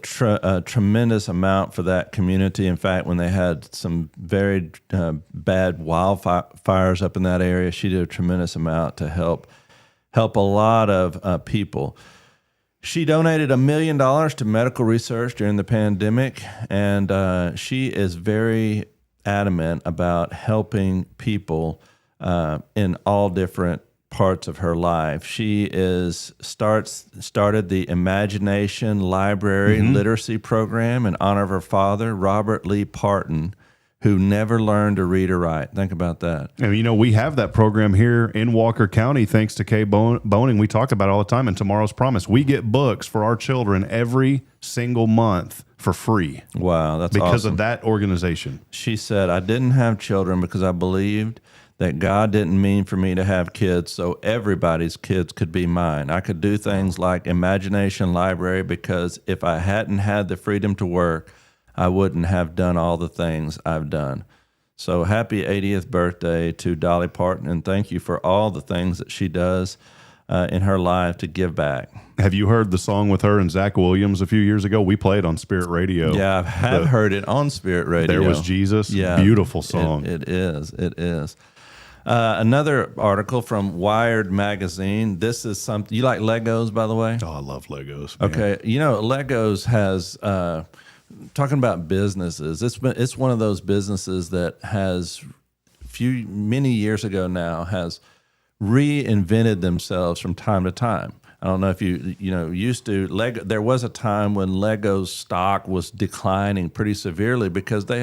S2: tremendous amount for that community. In fact, when they had some very bad wildfires up in that area, she did a tremendous amount to help a lot of people. She donated $1 million to medical research during the pandemic, and she is very adamant about helping people in all different parts of her life. She started the Imagination Library Literacy Program in honor of her father, Robert Lee Parton, who never learned to read or write. Think about that.
S1: And, we have that program here in Walker County, thanks to Kay Boning. We talk about it all the time in Tomorrow's Promise. We get books for our children every single month for free.
S2: Wow, that's
S1: because
S2: awesome.
S1: of that organization.
S2: She said, I didn't have children because I believed that God didn't mean for me to have kids so everybody's kids could be mine. I could do things like Imagination Library because if I hadn't had the freedom to work, I wouldn't have done all the things I've done. So happy 80th birthday to Dolly Parton, and thank you for all the things that she does in her life to give back.
S1: Have you heard the song with her and Zach Williams a few years ago? We played on Spirit Radio.
S2: Yeah, I have heard it on Spirit Radio.
S1: There Was Jesus.
S2: Yeah,
S1: beautiful song.
S2: It is. Another article from Wired magazine. This is something you like. Legos, by the way.
S1: Oh, I love Legos. Man.
S2: Okay, Legos has. Talking about businesses, it's one of those businesses that has many years ago now has reinvented themselves from time to time. I don't know if you used to Lego. There was a time when Lego's stock was declining pretty severely because they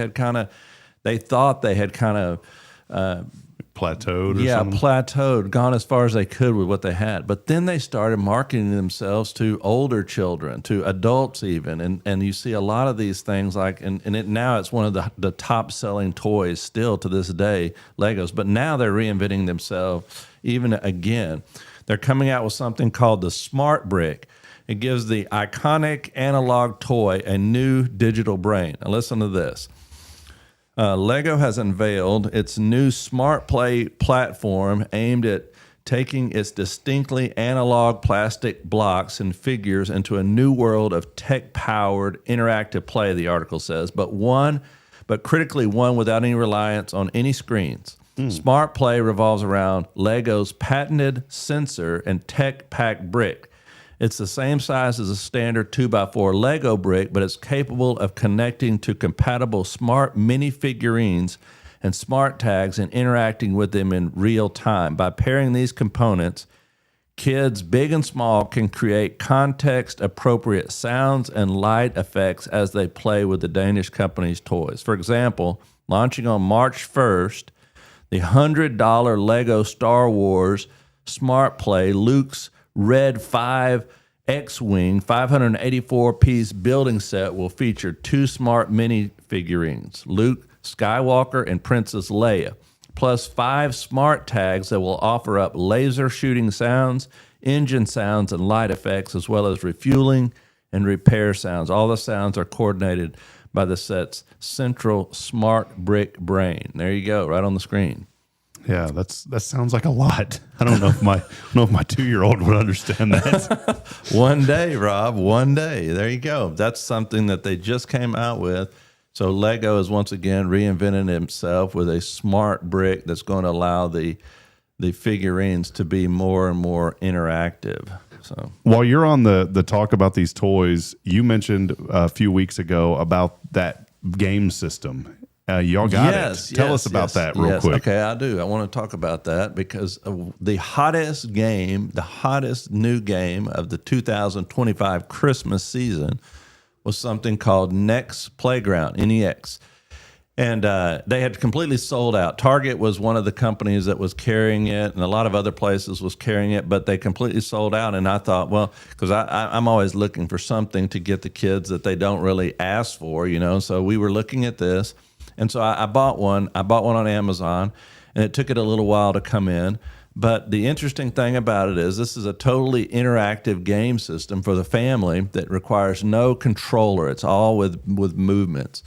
S2: thought they had kind of
S1: plateaued or something?
S2: Plateaued, gone as far as they could with what they had. But then they started marketing themselves to older children, to adults even. And you see a lot of these things now it's one of the top selling toys still to this day, Legos. But now they're reinventing themselves even again. They're coming out with something called the Smart Brick. It gives the iconic analog toy a new digital brain. Now listen to this. Lego has unveiled its new Smart Play platform aimed at taking its distinctly analog plastic blocks and figures into a new world of tech-powered interactive play, the article says, but critically one without any reliance on any screens. Smart Play revolves around Lego's patented sensor and tech-packed brick. It's the same size as a standard 2x4 Lego brick, but it's capable of connecting to compatible smart mini figurines and smart tags and interacting with them in real time. By pairing these components, kids big and small can create context-appropriate sounds and light effects as they play with the Danish company's toys. For example, launching on March 1st, the $100 Lego Star Wars Smart Play Luke's Red 5 X-Wing 584-piece building set will feature 2 smart mini figurines, Luke Skywalker and Princess Leia, plus 5 smart tags that will offer up laser shooting sounds, engine sounds, and light effects, as well as refueling and repair sounds. All the sounds are coordinated by the set's central smart brick brain. There you go, right on the screen.
S1: Yeah, that sounds like a lot. I don't know if my 2-year-old would understand that.
S2: One day, Rob, one day. There you go. That's something that they just came out with. So Lego is once again reinventing himself with a smart brick that's going to allow the figurines to be more and more interactive. So
S1: while you're on the talk about these toys, you mentioned a few weeks ago about that game system. Y'all got it. Tell us about that real quick.
S2: Okay, I do. I want to talk about that because the hottest new game of the 2025 Christmas season was something called Nex Playground, NEX. And they had completely sold out. Target was one of the companies that was carrying it, and a lot of other places was carrying it, but they completely sold out. And I thought, well, because I'm always looking for something to get the kids that they don't really ask for, So we were looking at this. And so I bought one. I bought one on Amazon, and it took it a little while to come in. But the interesting thing about it is this is a totally interactive game system for the family that requires no controller. It's all with movements.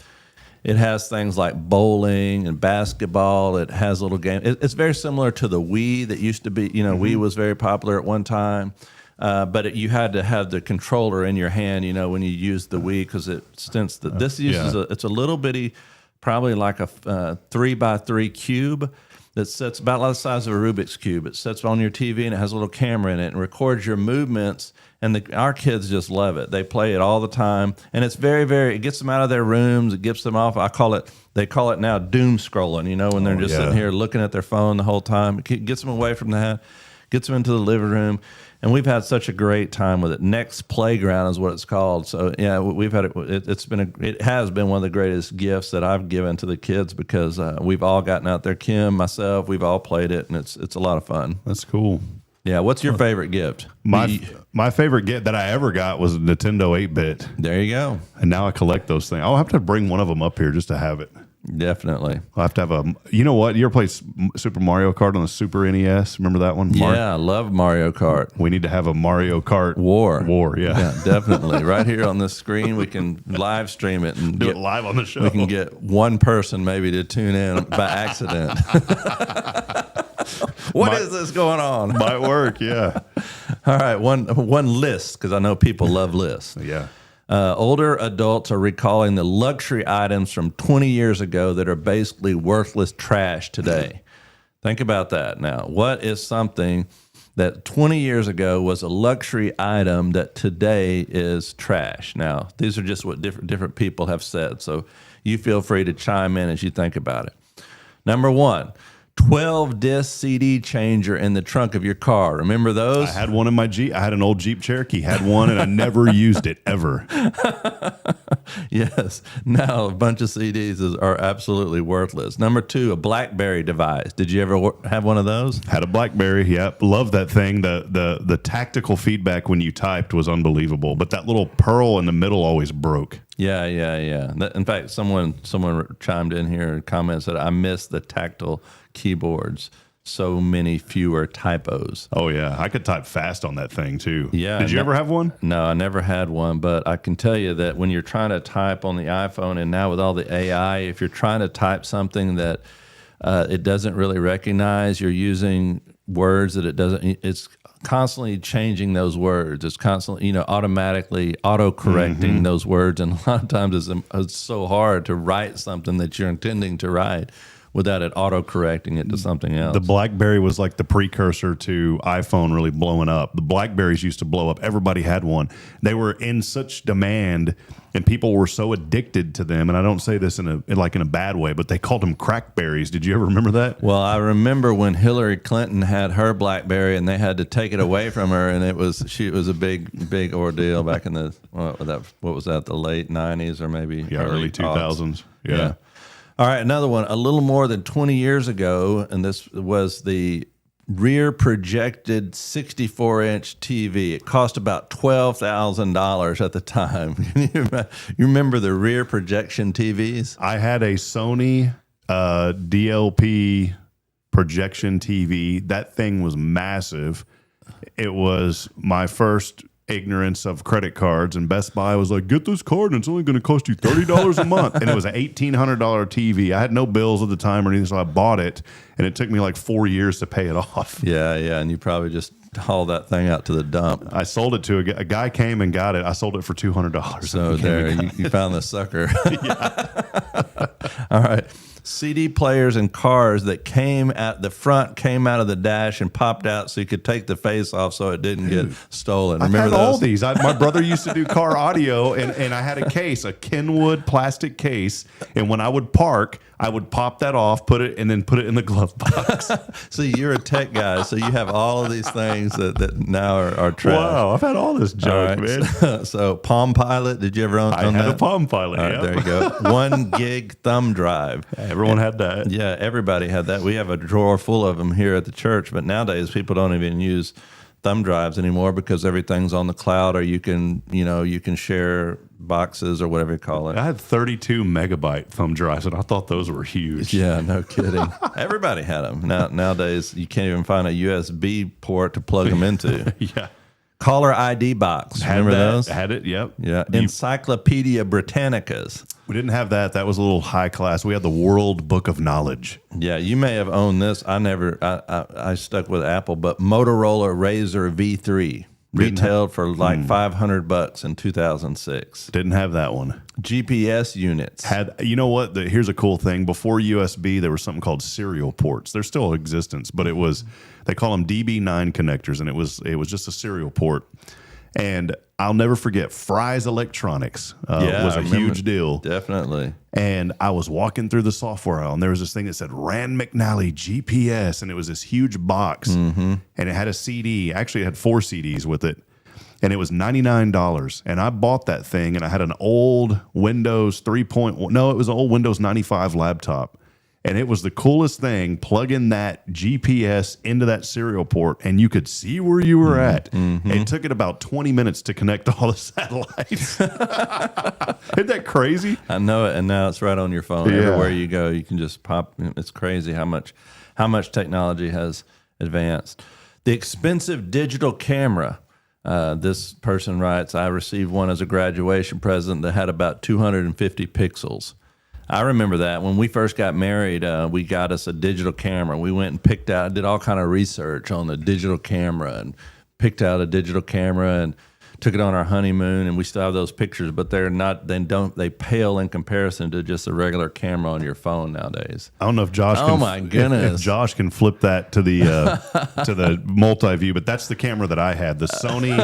S2: It has things like bowling and basketball. It has little games. It's very similar to the Wii that used to be, Wii was very popular at one time. But you had to have the controller in your hand, when you used the Wii, because this uses it's a little bitty, probably like a 3x3 cube that sits about the size of a Rubik's Cube. It sits on your TV and it has a little camera in it and records your movements. And our kids just love it. They play it all the time. And it's very, very, it gets them out of their rooms. It gets them off. They call it now doom scrolling, when they're just sitting here looking at their phone the whole time. It gets them away from that, gets them into the living room. And we've had such a great time with it. Next Playground is what it's called. So yeah, we've had it. It has been one of the greatest gifts that I've given to the kids because we've all gotten out there. Kim, myself, we've all played it, and it's a lot of fun.
S1: That's cool.
S2: Yeah. What's your favorite gift?
S1: My favorite gift that I ever got was a Nintendo 8-bit.
S2: There you go.
S1: And now I collect those things. I'll have to bring one of them up here just to have it.
S2: Definitely.
S1: I'll have to have you know what? You ever play Super Mario Kart on the Super NES? Remember that one?
S2: Yeah, I love Mario Kart.
S1: We need to have a Mario Kart
S2: War,
S1: yeah.
S2: Definitely. Right here on the screen, we can live stream it and
S1: do it live on the show.
S2: We can get one person maybe to tune in by accident. What is this going on?
S1: Might work, yeah.
S2: All right, one list, because I know people love lists.
S1: Yeah.
S2: Older adults are recalling the luxury items from 20 years ago that are basically worthless trash today. Think about that now. What is something that 20 years ago was a luxury item that today is trash? Now, these are just what different people have said, so you feel free to chime in as you think about it. Number 1, 12-disc CD changer in the trunk of your car. Remember those?
S1: I had one in my Jeep. I had an old Jeep Cherokee. Had one, and I never used it ever.
S2: Yes. Now a bunch of CDs are absolutely worthless. Number 2, a BlackBerry device. Did you ever have one of those?
S1: Had a BlackBerry. Yep. Loved that thing. The tactical feedback when you typed was unbelievable. But that little pearl in the middle always broke.
S2: Yeah. In fact, someone chimed in here and commented that I miss the tactile keyboards. So many fewer typos.
S1: Oh, yeah. I could type fast on that thing, too.
S2: Yeah.
S1: Did you ever have one?
S2: No, I never had one. But I can tell you that when you're trying to type on the iPhone and now with all the AI, if you're trying to type something that it doesn't really recognize, you're using words that it doesn't. It's constantly changing those words. It's constantly, automatically auto-correcting those words. And a lot of times it's so hard to write something that you're intending to write without it auto-correcting it to something else.
S1: The BlackBerry was like the precursor to iPhone really blowing up. The BlackBerries used to blow up. Everybody had one. They were in such demand, and people were so addicted to them. And I don't say this in a bad way, but they called them crackberries. Did you ever remember that?
S2: Well, I remember when Hillary Clinton had her BlackBerry, and they had to take it away from her, and it was a big ordeal back in the what was that, the late 90s or maybe
S1: early 2000s.
S2: Yeah. All right, another one. A little more than 20 years ago, and this was the rear projected 64-inch TV. It cost about $12,000 at the time. You remember the rear projection TVs?
S1: I had a Sony DLP projection TV. That thing was massive. It was my first ignorance of credit cards, and Best Buy was like, get this card and it's only going to cost you $30 a month. And it was an $1,800 TV. I had no bills at the time or anything, so I bought it, and it took me like 4 years to pay it off.
S2: Yeah, and you probably just hauled that thing out to the dump.
S1: I sold it to a guy came and got it. I sold it for $200.
S2: So there, you found the sucker. All right. CD players and cars that came out of the dash and popped out so you could take the face off so it didn't get stolen.
S1: I've
S2: Remember
S1: had all
S2: those?
S1: these. My brother used to do car audio, and I had a case, a Kenwood plastic case, and when I would park, I would pop that off, put it in the glove box.
S2: See, you're a tech guy, so you have all of these things that now are trash.
S1: Wow, I've had all this junk, man.
S2: So Palm Pilot, did you ever own that?
S1: I had a Palm Pilot,
S2: All right, there you go. 1 gig thumb drive.
S1: Everyone had that.
S2: Yeah, everybody had that. We have a drawer full of them here at the church, but nowadays people don't even use thumb drives anymore because everything's on the cloud, or you can share boxes or whatever you call it.
S1: I had 32 megabyte thumb drives, and I thought those were huge.
S2: Yeah, no kidding. Everybody had them. Nowadays, you can't even find a USB port to plug them into.
S1: Yeah.
S2: Caller ID box. Remember those?
S1: Had it, yep.
S2: Yeah. Encyclopedia Britannicas.
S1: We didn't have that. That was a little high class. We had the World Book of Knowledge.
S2: Yeah, you may have owned this. I stuck with Apple, but Motorola Razr V3 retailed for like $500 in 2006.
S1: Didn't have that one.
S2: GPS units.
S1: You know what? Here's a cool thing. Before USB, there was something called serial ports. They're still in existence, but they call them DB9 connectors, and it was just a serial port. And I'll never forget, Fry's Electronics was a huge deal.
S2: Definitely.
S1: And I was walking through the software aisle, and there was this thing that said Rand McNally GPS, and it was this huge box, and it had a CD. Actually, it had 4 CDs with it, and it was $99. And I bought that thing, and I had an old Windows 3.1. No, it was an old Windows 95 laptop. And it was the coolest thing, plugging that GPS into that serial port, and you could see where you were at. It took it about 20 minutes to connect to all the satellites. Isn't that crazy?
S2: I know it, and now it's right on your phone.
S1: Yeah.
S2: Everywhere you go, you can just pop. It's crazy how much technology has advanced. The expensive digital camera. This person writes, I received one as a graduation present that had about 250 pixels. I remember that when we first got married, we got us a digital camera. We went and did all kind of research on the digital camera and picked out a digital camera and took it on our honeymoon, and we still have those pictures, but they pale in comparison to just a regular camera on your phone nowadays.
S1: I don't know if Josh if Josh can flip that to the multi-view, but that's the camera that I had, the Sony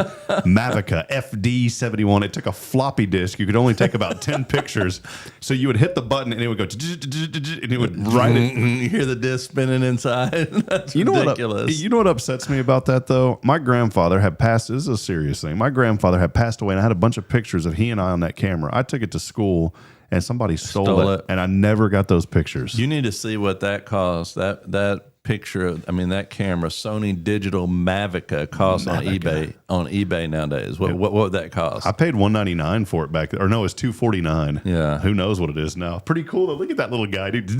S1: Mavica FD71. It took a floppy disk. You could only take about 10 pictures. So you would hit the button and it would go and it would write it.
S2: You hear the disc spinning inside. That's ridiculous.
S1: You know what upsets me about that though? My grandfather had passed. This is a serious thing. My grandfather had passed away, and I had a bunch of pictures of he and I on that camera. I took it to school, and somebody stole it, and I never got those pictures.
S2: You need to see what that cost. That picture, that camera, Sony Digital Mavica costs on eBay nowadays. What would that cost?
S1: I paid $199 for it back then. Or no, it's $249.
S2: Yeah.
S1: Who knows what it is now. Pretty cool though. Look at that little guy, dude.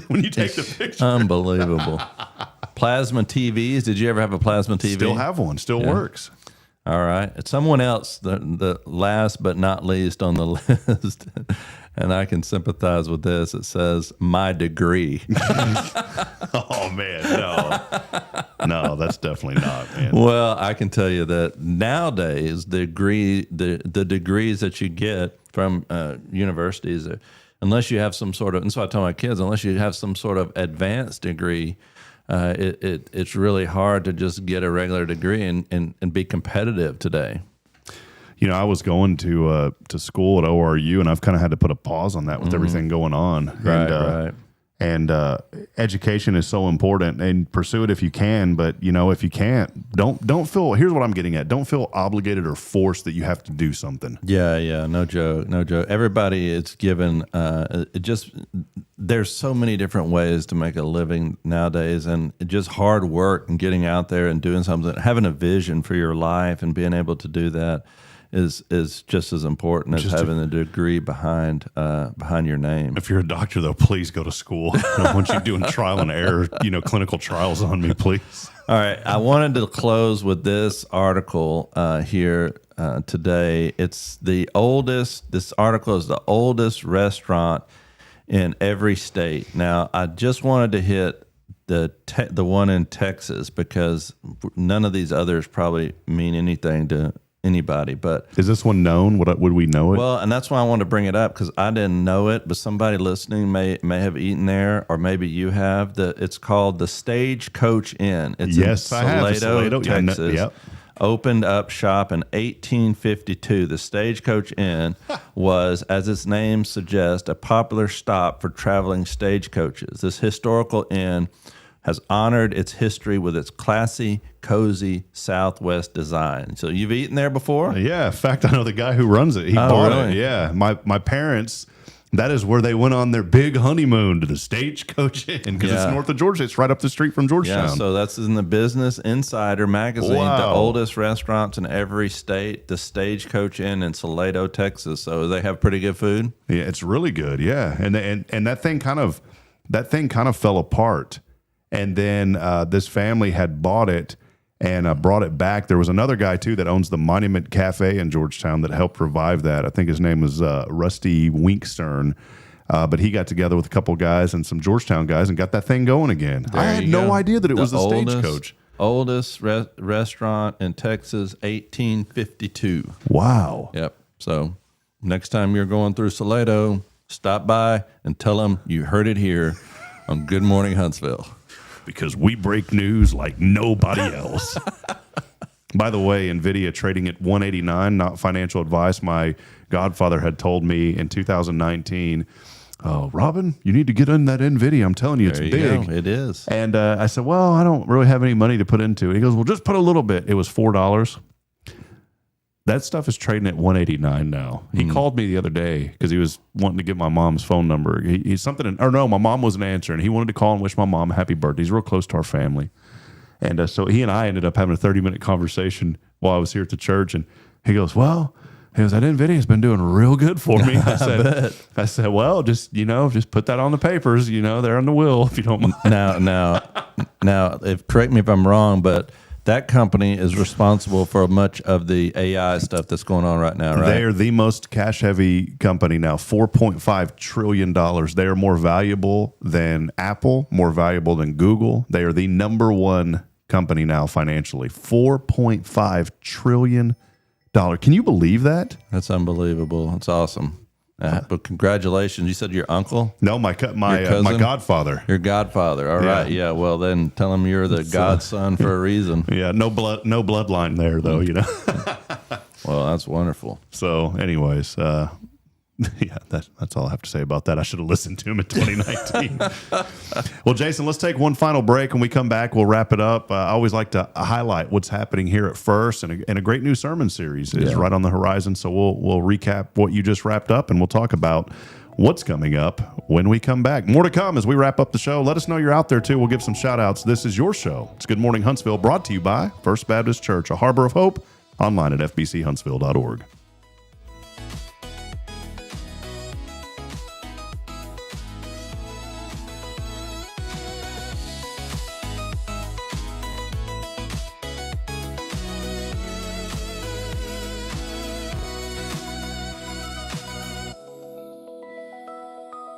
S1: When you take the picture.
S2: Unbelievable. Plasma TVs. Did you ever have a plasma TV?
S1: Still have one. Still works.
S2: All right. Someone else, the last but not least on the list, and I can sympathize with this. It says, my degree.
S1: Oh, man. No, that's definitely not, man.
S2: Well, I can tell you that nowadays, the degrees that you get from universities, unless you have some sort of, and so I tell my kids, unless you have some sort of advanced degree, it's really hard to just get a regular degree and be competitive today.
S1: You know, I was going to school at ORU, and I've kind of had to put a pause on that with everything going on.
S2: Right.
S1: And education is so important, and pursue it if you can. But you know, if you can't, don't feel. Here's what I'm getting at: don't feel obligated or forced that you have to do something.
S2: Yeah, no joke. Everybody is given. There's so many different ways to make a living nowadays, and just hard work and getting out there and doing something, having a vision for your life, and being able to do that is just as important as having a degree behind your name.
S1: If you're a doctor, though, please go to school. I don't want you doing trial and error, clinical trials on me, please.
S2: All right. I wanted to close with this article here today. This article is the oldest restaurant in every state. Now, I just wanted to hit the one in Texas because none of these others probably mean anything to anybody. But
S1: is this one known? Would we know it?
S2: Well, and that's why I wanted to bring it up, because I didn't know it, but somebody listening may have eaten there, or maybe you have. It's called the Stagecoach Inn. It's in Salado, Texas.
S1: Yep.
S2: Opened up shop in 1852. The Stagecoach Inn was, as its name suggests, a popular stop for traveling stagecoaches. This historical inn has honored its history with its classy, cozy Southwest design. So you've eaten there before?
S1: Yeah. In fact, I know the guy who runs it. He bought it. Yeah. My parents, that is where they went on their big honeymoon, to the Stagecoach Inn, because it's north of Georgia. It's right up the street from Georgetown.
S2: Yeah, so that's in the Business Insider magazine, the oldest restaurants in every state, the Stagecoach Inn in Salado, Texas. So they have pretty good food?
S1: Yeah, it's really good. Yeah. And that thing kind of fell apart. And then this family had bought it and brought it back. There was another guy, too, that owns the Monument Cafe in Georgetown that helped revive that. I think his name was Rusty Winkstern. But he got together with a couple guys and some Georgetown guys and got that thing going again. I had no idea that it was the Stagecoach.
S2: Oldest restaurant in Texas, 1852.
S1: Wow.
S2: Yep. So next time you're going through Salado, stop by and tell them you heard it here on Good Morning Huntsville.
S1: Because we break news like nobody else. By the way, NVIDIA trading at 189, not financial advice. My godfather had told me in 2019, oh, Robin, you need to get in that NVIDIA. I'm telling you, it's big.
S2: It is.
S1: And I said, well, I don't really have any money to put into it. He goes, well, just put a little bit. It was $4. That stuff is trading at 189 now. He called me the other day because he was wanting to get my mom's phone number. He's something, my mom wasn't answering. He wanted to call and wish my mom a happy birthday. He's real close to our family. And so he and I ended up having a 30-minute conversation while I was here at the church. And he goes, that NVIDIA has been doing real good for me. I said, well, just put that on the papers, they're on the will, if you don't mind.
S2: Now, correct me if I'm wrong, but that company is responsible for much of the AI stuff that's going on right now, right?
S1: They are the most cash-heavy company now, $4.5 trillion. They are more valuable than Apple, more valuable than Google. They are the number one company now financially, $4.5 trillion. Can you believe that?
S2: That's unbelievable. That's awesome. But congratulations. You said your uncle?
S1: No, my godfather.
S2: Your godfather. All right. Yeah. Well, then tell him you're the godson for a reason.
S1: Yeah. No bloodline there, though.
S2: Well, that's wonderful.
S1: So, anyways, that's all I have to say about that. I should have listened to him in 2019. Well, Jason, let's take one final break. When we come back, we'll wrap it up. I always like to highlight what's happening here at First, and a great new sermon series is right on the horizon. So we'll recap what you just wrapped up, and we'll talk about what's coming up when we come back. More to come as we wrap up the show. Let us know you're out there, too. We'll give some shout-outs. This is your show. It's Good Morning Huntsville, brought to you by First Baptist Church, a harbor of hope, online at fbchuntsville.org.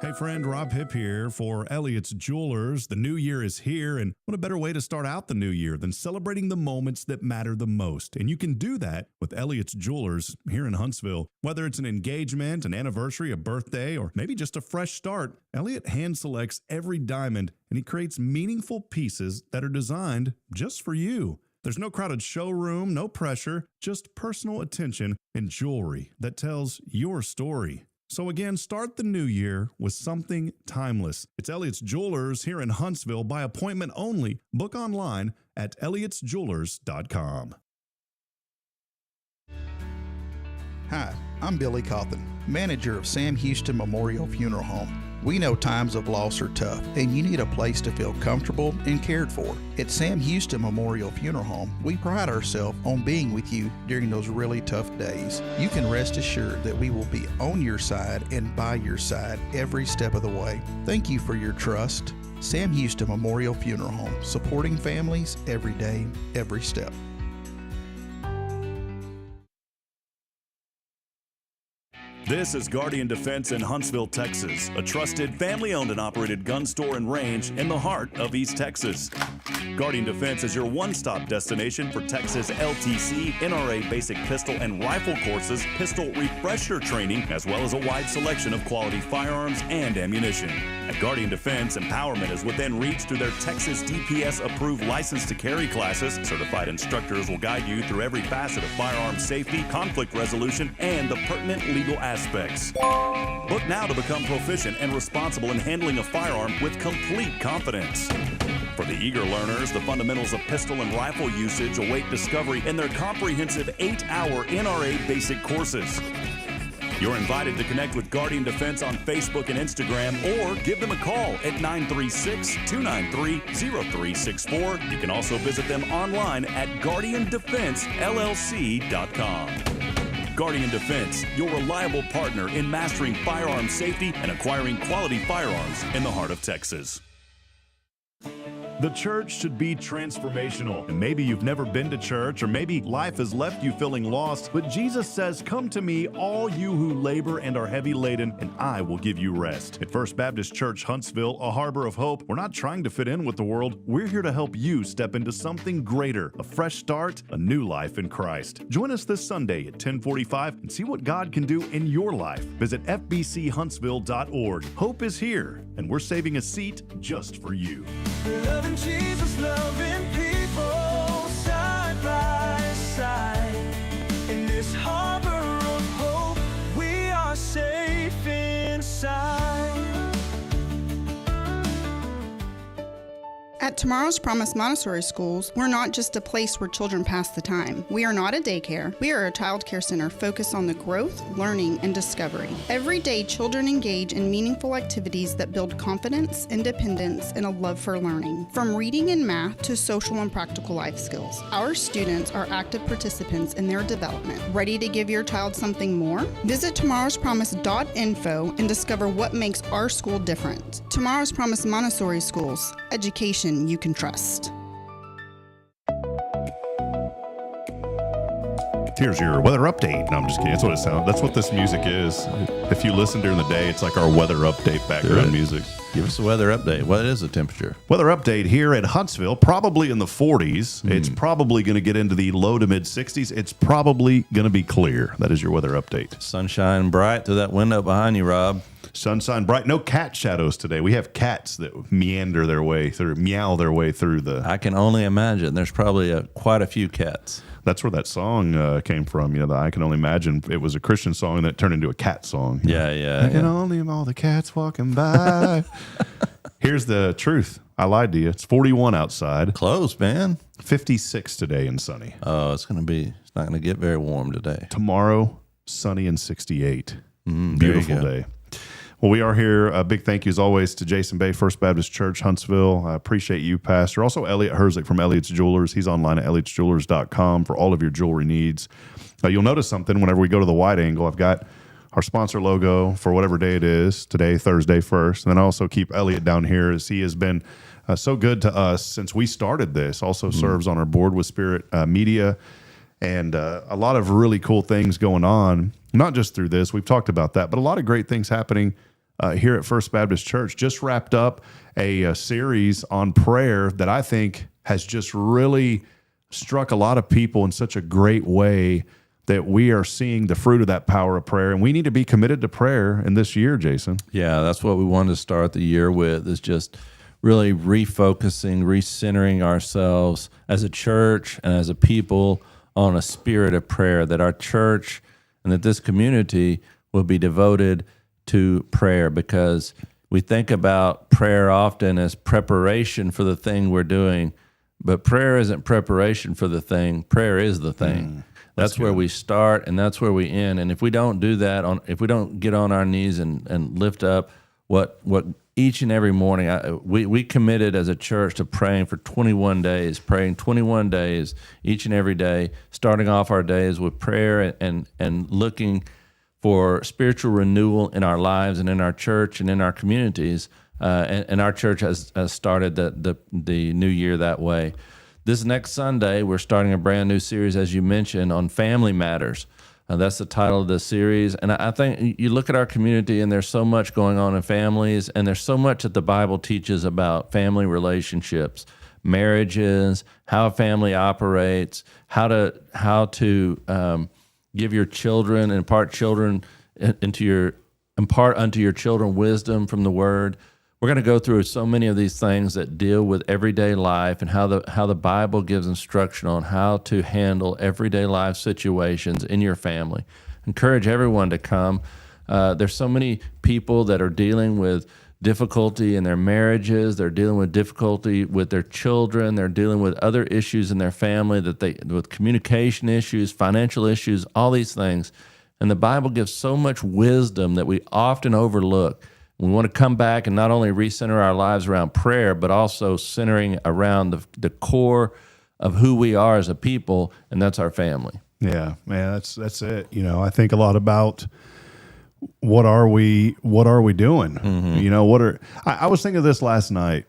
S1: Hey friend, Rob Hipp here for Elliot's Jewelers. The new year is here, and what a better way to start out the new year than celebrating the moments that matter the most. And you can do that with Elliot's Jewelers here in Huntsville. Whether it's an engagement, an anniversary, a birthday, or maybe just a fresh start, Elliot hand selects every diamond, and he creates meaningful pieces that are designed just for you. There's no crowded showroom, no pressure, just personal attention and jewelry that tells your story. So again, start the new year with something timeless. It's Elliot's Jewelers here in Huntsville by appointment only. Book online at elliotsjewelers.com.
S7: Hi, I'm Billy Cawthon, manager of Sam Houston Memorial Funeral Home. We know times of loss are tough, and you need a place to feel comfortable and cared for. At Sam Houston Memorial Funeral Home, we pride ourselves on being with you during those really tough days. You can rest assured that we will be on your side and by your side every step of the way. Thank you for your trust. Sam Houston Memorial Funeral Home, supporting families every day, every step.
S9: This is Guardian Defense in Huntsville, Texas, a trusted family-owned and operated gun store and range in the heart of East Texas. Guardian Defense is your one-stop destination for Texas LTC, NRA basic pistol and rifle courses, pistol refresher training, as well as a wide selection of quality firearms and ammunition. At Guardian Defense, empowerment is within reach through their Texas DPS-approved license to carry classes. Certified instructors will guide you through every facet of firearm safety, conflict resolution, and the pertinent legal aspects. Book now to become proficient and responsible in handling a firearm with complete confidence. For the eager learners, the fundamentals of pistol and rifle usage await discovery in their comprehensive 8-hour NRA basic courses. You're invited to connect with Guardian Defense on Facebook and Instagram, or give them a call at 936-293-0364. You can also visit them online at guardiandefensellc.com. Guardian Defense, your reliable partner in mastering firearm safety and acquiring quality firearms in the heart of Texas. The church should be transformational. And maybe you've never been to church, or maybe life has left you feeling lost, but Jesus says, "Come to me, all you who labor and are heavy laden, and I will give you rest." At First Baptist Church Huntsville, a harbor of hope, we're not trying to fit in with the world. We're here to help you step into something greater, a fresh start, a new life in Christ. Join us this Sunday at 10:45 and see what God can do in your life. Visit fbchuntsville.org. Hope is here, and we're saving a seat just for you.
S5: Loving Jesus, loving people side by side. In this harbor of hope, we are safe inside.
S4: At Tomorrow's Promise Montessori Schools, we're not just a place where children pass the time. We are not a daycare. We are a child care center focused on the growth, learning, and discovery. Every day, children engage in meaningful activities that build confidence, independence, and a love for learning. From reading and math to social and practical life skills, our students are active participants in their development. Ready to give your child something more? Visit tomorrowspromise.info and discover what makes our school different. Tomorrow's Promise Montessori Schools, education you can trust.
S1: Here's your weather update. No, I'm just kidding. That's what it sounds. That's what this music is. If you listen during the day, it's like our weather update background music.
S2: Give us a weather update. What is the temperature?
S1: Weather update here at Huntsville, probably in the 40s. It's probably going to get into the low to mid 60s. It's probably going to be clear. That is your weather update.
S2: Sunshine bright through that window behind you, Rob.
S1: Sunshine bright. No cat shadows today. We have cats that meander their way through, meow their way through the...
S2: I can only imagine. There's probably quite a few cats.
S1: That's where that song came from. You know, I can only imagine. It was a Christian song that turned into a cat song.
S2: Yeah.
S1: I can only all the cats walking by. Here's the truth. I lied to you. It's 41 outside.
S2: Close, man.
S1: 56 today and sunny.
S2: Oh, it's not going to get very warm today.
S1: Tomorrow, sunny and 68.
S2: Beautiful
S1: Beautiful day. Well, we are here. A big thank you, as always, to Jason Bay, First Baptist Church, Huntsville. I appreciate you, Pastor. Also, Elliot Herzig from Elliot's Jewelers. He's online at elliotsjewelers.com for all of your jewelry needs. You'll notice something whenever we go to the wide angle. I've got our sponsor logo for whatever day it is, today, Thursday 1st. And then I also keep Elliot down here, as he has been so good to us since we started this. Also serves on our board with Spirit Media. And a lot of really cool things going on, not just through this. We've talked about that, but a lot of great things happening here at First Baptist Church just wrapped up a series on prayer that I think has just really struck a lot of people in such a great way that we are seeing the fruit of that power of prayer. And we need to be committed to prayer in this year, Jason.
S2: Yeah, that's what we wanted to start the year with, is just really refocusing, recentering ourselves as a church and as a people on a spirit of prayer, that our church and that this community will be devoted to prayer, because we think about prayer often as preparation for the thing we're doing, but prayer isn't preparation for the thing. Prayer is the thing. That's where we start, and that's where we end. And if we don't do that, if we don't get on our knees and lift up what each and every morning, we committed as a church to praying for 21 days, praying 21 days each and every day, starting off our days with prayer and looking for spiritual renewal in our lives and in our church and in our communities. And our church has started the new year that way. This next Sunday, we're starting a brand new series, as you mentioned, on family matters. That's the title of the series. And I think you look at our community, and there's so much going on in families, and there's so much that the Bible teaches about family relationships, marriages, how a family operates, how to give your children and impart unto your children wisdom from the Word. We're going to go through so many of these things that deal with everyday life, and how the Bible gives instruction on how to handle everyday life situations in your family. Encourage everyone to come. There's so many people that are dealing with difficulty in their marriages. They're dealing with difficulty with their children. They're dealing with other issues in their family, with communication issues, financial issues, all these things. And the Bible gives so much wisdom that we often overlook. We want to come back and not only recenter our lives around prayer, but also centering around the core of who we are as a people, and that's our family.
S1: Yeah, man, that's it. I think a lot about what are we doing? Mm-hmm. I was thinking of this last night,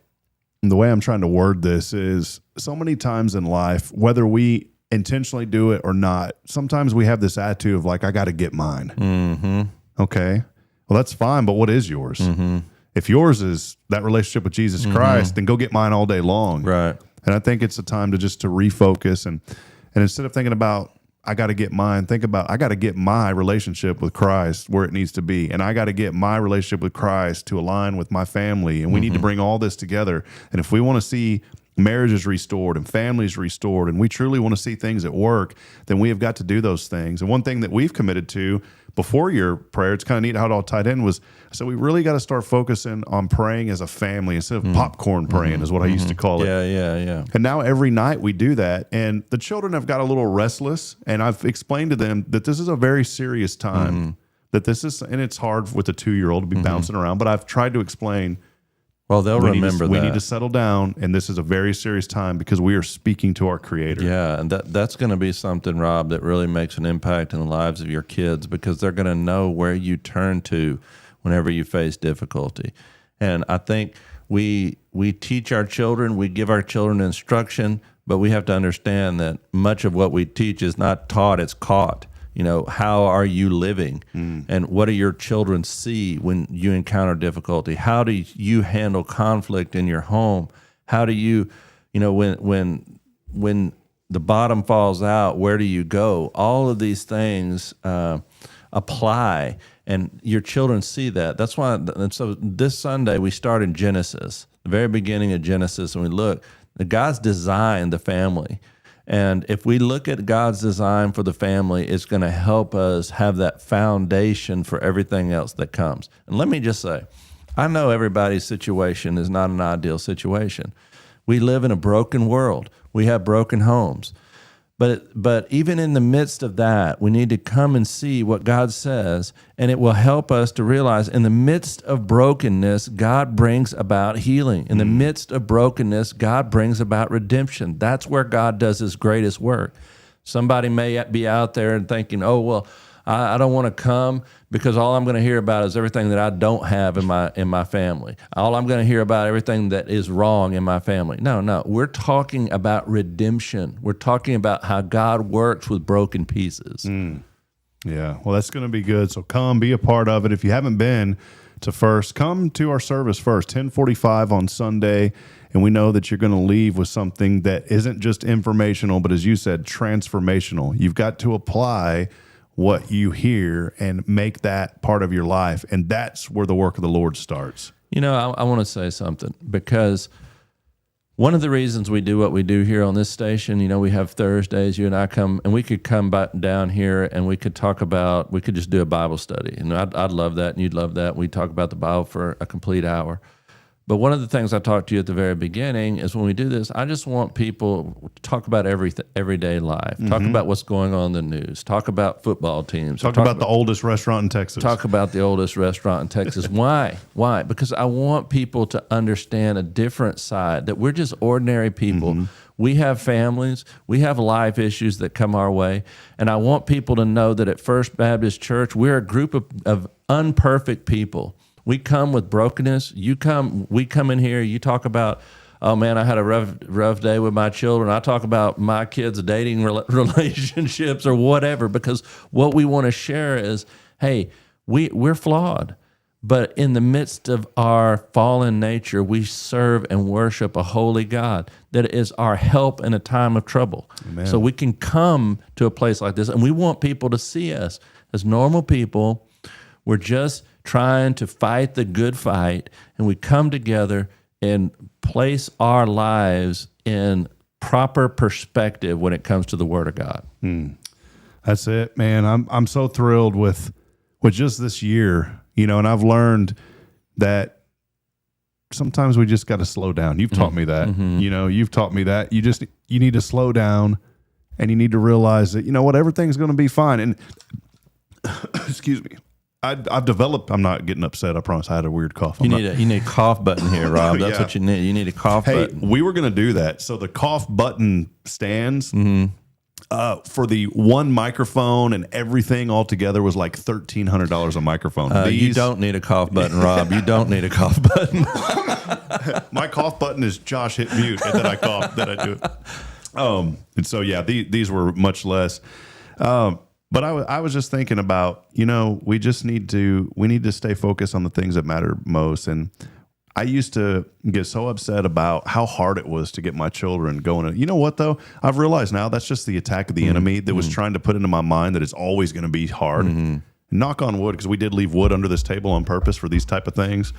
S1: and the way I'm trying to word this is, so many times in life, whether we intentionally do it or not, sometimes we have this attitude of like, I got to get mine. Mm-hmm. Okay. Well, that's fine, but what is yours? Mm-hmm. If yours is that relationship with Jesus Christ, then go get mine all day long.
S2: Right.
S1: And I think it's a time to refocus and instead of thinking about, I got to get mine, think about, I got to get my relationship with Christ where it needs to be. And I got to get my relationship with Christ to align with my family. And we need to bring all this together. And if we want to see marriages restored and families restored, and we truly want to see things at work, then we have got to do those things. And one thing that we've committed to before your prayer, it's kind of neat how it all tied in, was, so we really got to start focusing on praying as a family instead of popcorn praying, is what I used to call it.
S2: Yeah.
S1: And now every night we do that, and the children have got a little restless, and I've explained to them that this is a very serious time, that this is, and it's hard with a 2-year-old to be bouncing around, but I've tried to explain,
S2: well, they'll remember that.
S1: We need to settle down, and this is a very serious time because we are speaking to our Creator.
S2: Yeah, and that's going to be something, Rob, that really makes an impact in the lives of your kids, because they're going to know where you turn to whenever you face difficulty. And I think we teach our children, we give our children instruction, but we have to understand that much of what we teach is not taught, it's caught. How are you living? And what do your children see when you encounter difficulty? How do you handle conflict in your home? How do you, when the bottom falls out, where do you go? All of these things apply, and your children see that. That's why, and so this Sunday we start in Genesis, the very beginning of Genesis, and we look, God's designed the family. And if we look at God's design for the family, it's going to help us have that foundation for everything else that comes. And let me just say, I know everybody's situation is not an ideal situation. We live in a broken world. We have broken homes. But even in the midst of that, we need to come and see what God says, and it will help us to realize in the midst of brokenness, God brings about healing. In the midst of brokenness, God brings about redemption. That's where God does his greatest work. Somebody may be out there and thinking, oh, well, I don't want to come because all I'm going to hear about is everything that I don't have in my family. All I'm going to hear about everything that is wrong in my family. No. We're talking about redemption. We're talking about how God works with broken pieces.
S1: Yeah, well, that's going to be good. So come be a part of it. If you haven't been to First, come to our service first, 10:45 on Sunday. And we know that you're going to leave with something that isn't just informational, but as you said, transformational. You've got to apply what you hear and make that part of your life. And that's where the work of the Lord starts.
S2: You know, I want to say something, because one of the reasons we do what we do here on this station, you know, we have Thursdays, you and I come, and we could come back down here and we could talk about, we could just do a Bible study. And I'd love that, and you'd love that. We talk about the Bible for a complete hour. But one of the things I talked to you at the very beginning is when we do this, I just want people to talk about everyday life, talk about what's going on in the news, talk about football teams.
S1: Talk about the oldest restaurant in Texas.
S2: Talk about the oldest restaurant in Texas. Why? Why? Because I want people to understand a different side, that we're just ordinary people. We have families. We have life issues that come our way. And I want people to know that at First Baptist Church, we're a group of unperfect people. We come with brokenness. We come in here, you talk about, oh man, I had a rough day with my children. I talk about my kids' dating relationships or whatever, because what we want to share is, hey, we're flawed. But in the midst of our fallen nature, we serve and worship a holy God that is our help in a time of trouble. Amen. So we can come to a place like this, and we want people to see us as normal people. We're just trying to fight the good fight, and we come together and place our lives in proper perspective when it comes to the Word of God.
S1: That's it, man. I'm so thrilled with just this year, you know, and I've learned that sometimes we just got to slow down. You've taught me that, you know, you've taught me that. You need to slow down, and you need to realize that, you know what, everything's going to be fine. And excuse me. I've developed. I'm not getting upset. I promise. I had a weird cough.
S2: You need a cough button here, Rob. That's what you need. You need a cough button.
S1: We were going to do that. So the cough button stands for the one microphone and everything all together was like $1,300 a microphone.
S2: You don't need a cough button, Rob. You don't need a cough button.
S1: My cough button is Josh hit mute, and then I cough. Then I do it. And so these were much less. But I was just thinking about, you know, we need to stay focused on the things that matter most. And I used to get so upset about how hard it was to get my children going. You know what, though? I've realized now that's just the attack of the enemy that was trying to put into my mind that it's always going to be hard. Knock on wood, because we did leave wood under this table on purpose for these type of things.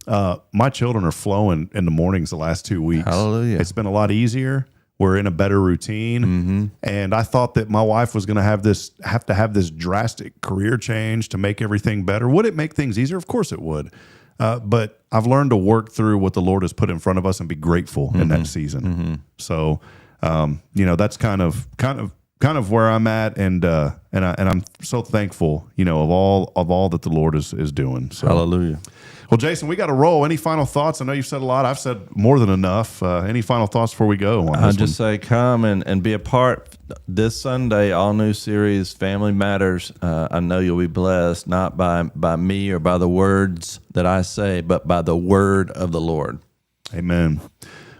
S1: My children are flowing in the mornings the last 2 weeks.
S2: Hallelujah.
S1: It's been a lot easier. We're in a better routine. And I thought that my wife was going to have to have this drastic career change to make everything better. Would it make things easier? Of course it would. But I've learned to work through what the Lord has put in front of us and be grateful in that season. So, you know, that's kind of where I'm at. And I'm so thankful, you know, of all that the Lord is doing. So.
S2: Hallelujah.
S1: Well, Jason, we got to roll. Any final thoughts? I know you've said a lot. I've said more than enough. Any final thoughts before we go?
S2: I'll just say come and be a part this Sunday, all new series, Family Matters. I know you'll be blessed, not by me or by the words that I say, but by the word of the Lord.
S1: Amen.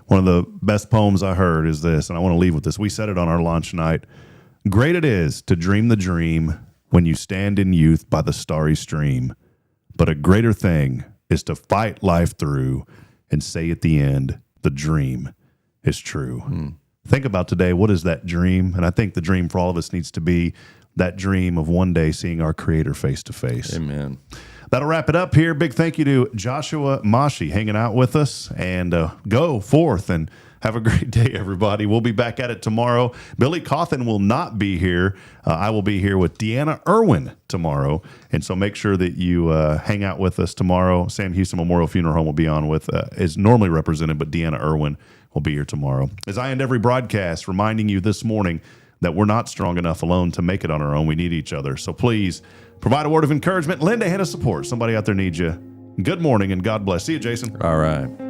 S1: One of the best poems I heard is this, and I want to leave with this. We said it on our launch night. Great it is to dream the dream when you stand in youth by the starry stream, but a greater thing is to fight life through and say at the end, the dream is true. Think about today, what is that dream? And I think the dream for all of us needs to be that dream of one day seeing our Creator face to face.
S2: Amen.
S1: That'll wrap it up here. Big thank you to Joshua Mashi hanging out with us, and go forth and have a great day, everybody. We'll be back at it tomorrow. Billy Cawthon will not be here. I will be here with Deanna Irwin tomorrow. And so make sure that you hang out with us tomorrow. Sam Houston Memorial Funeral Home will be on with, is normally represented, but Deanna Irwin will be here tomorrow. As I end every broadcast, reminding you this morning that we're not strong enough alone to make it on our own. We need each other. So please provide a word of encouragement. Lend a hand of support. Somebody out there needs you. Good morning and God bless. See you, Jason.
S2: All right.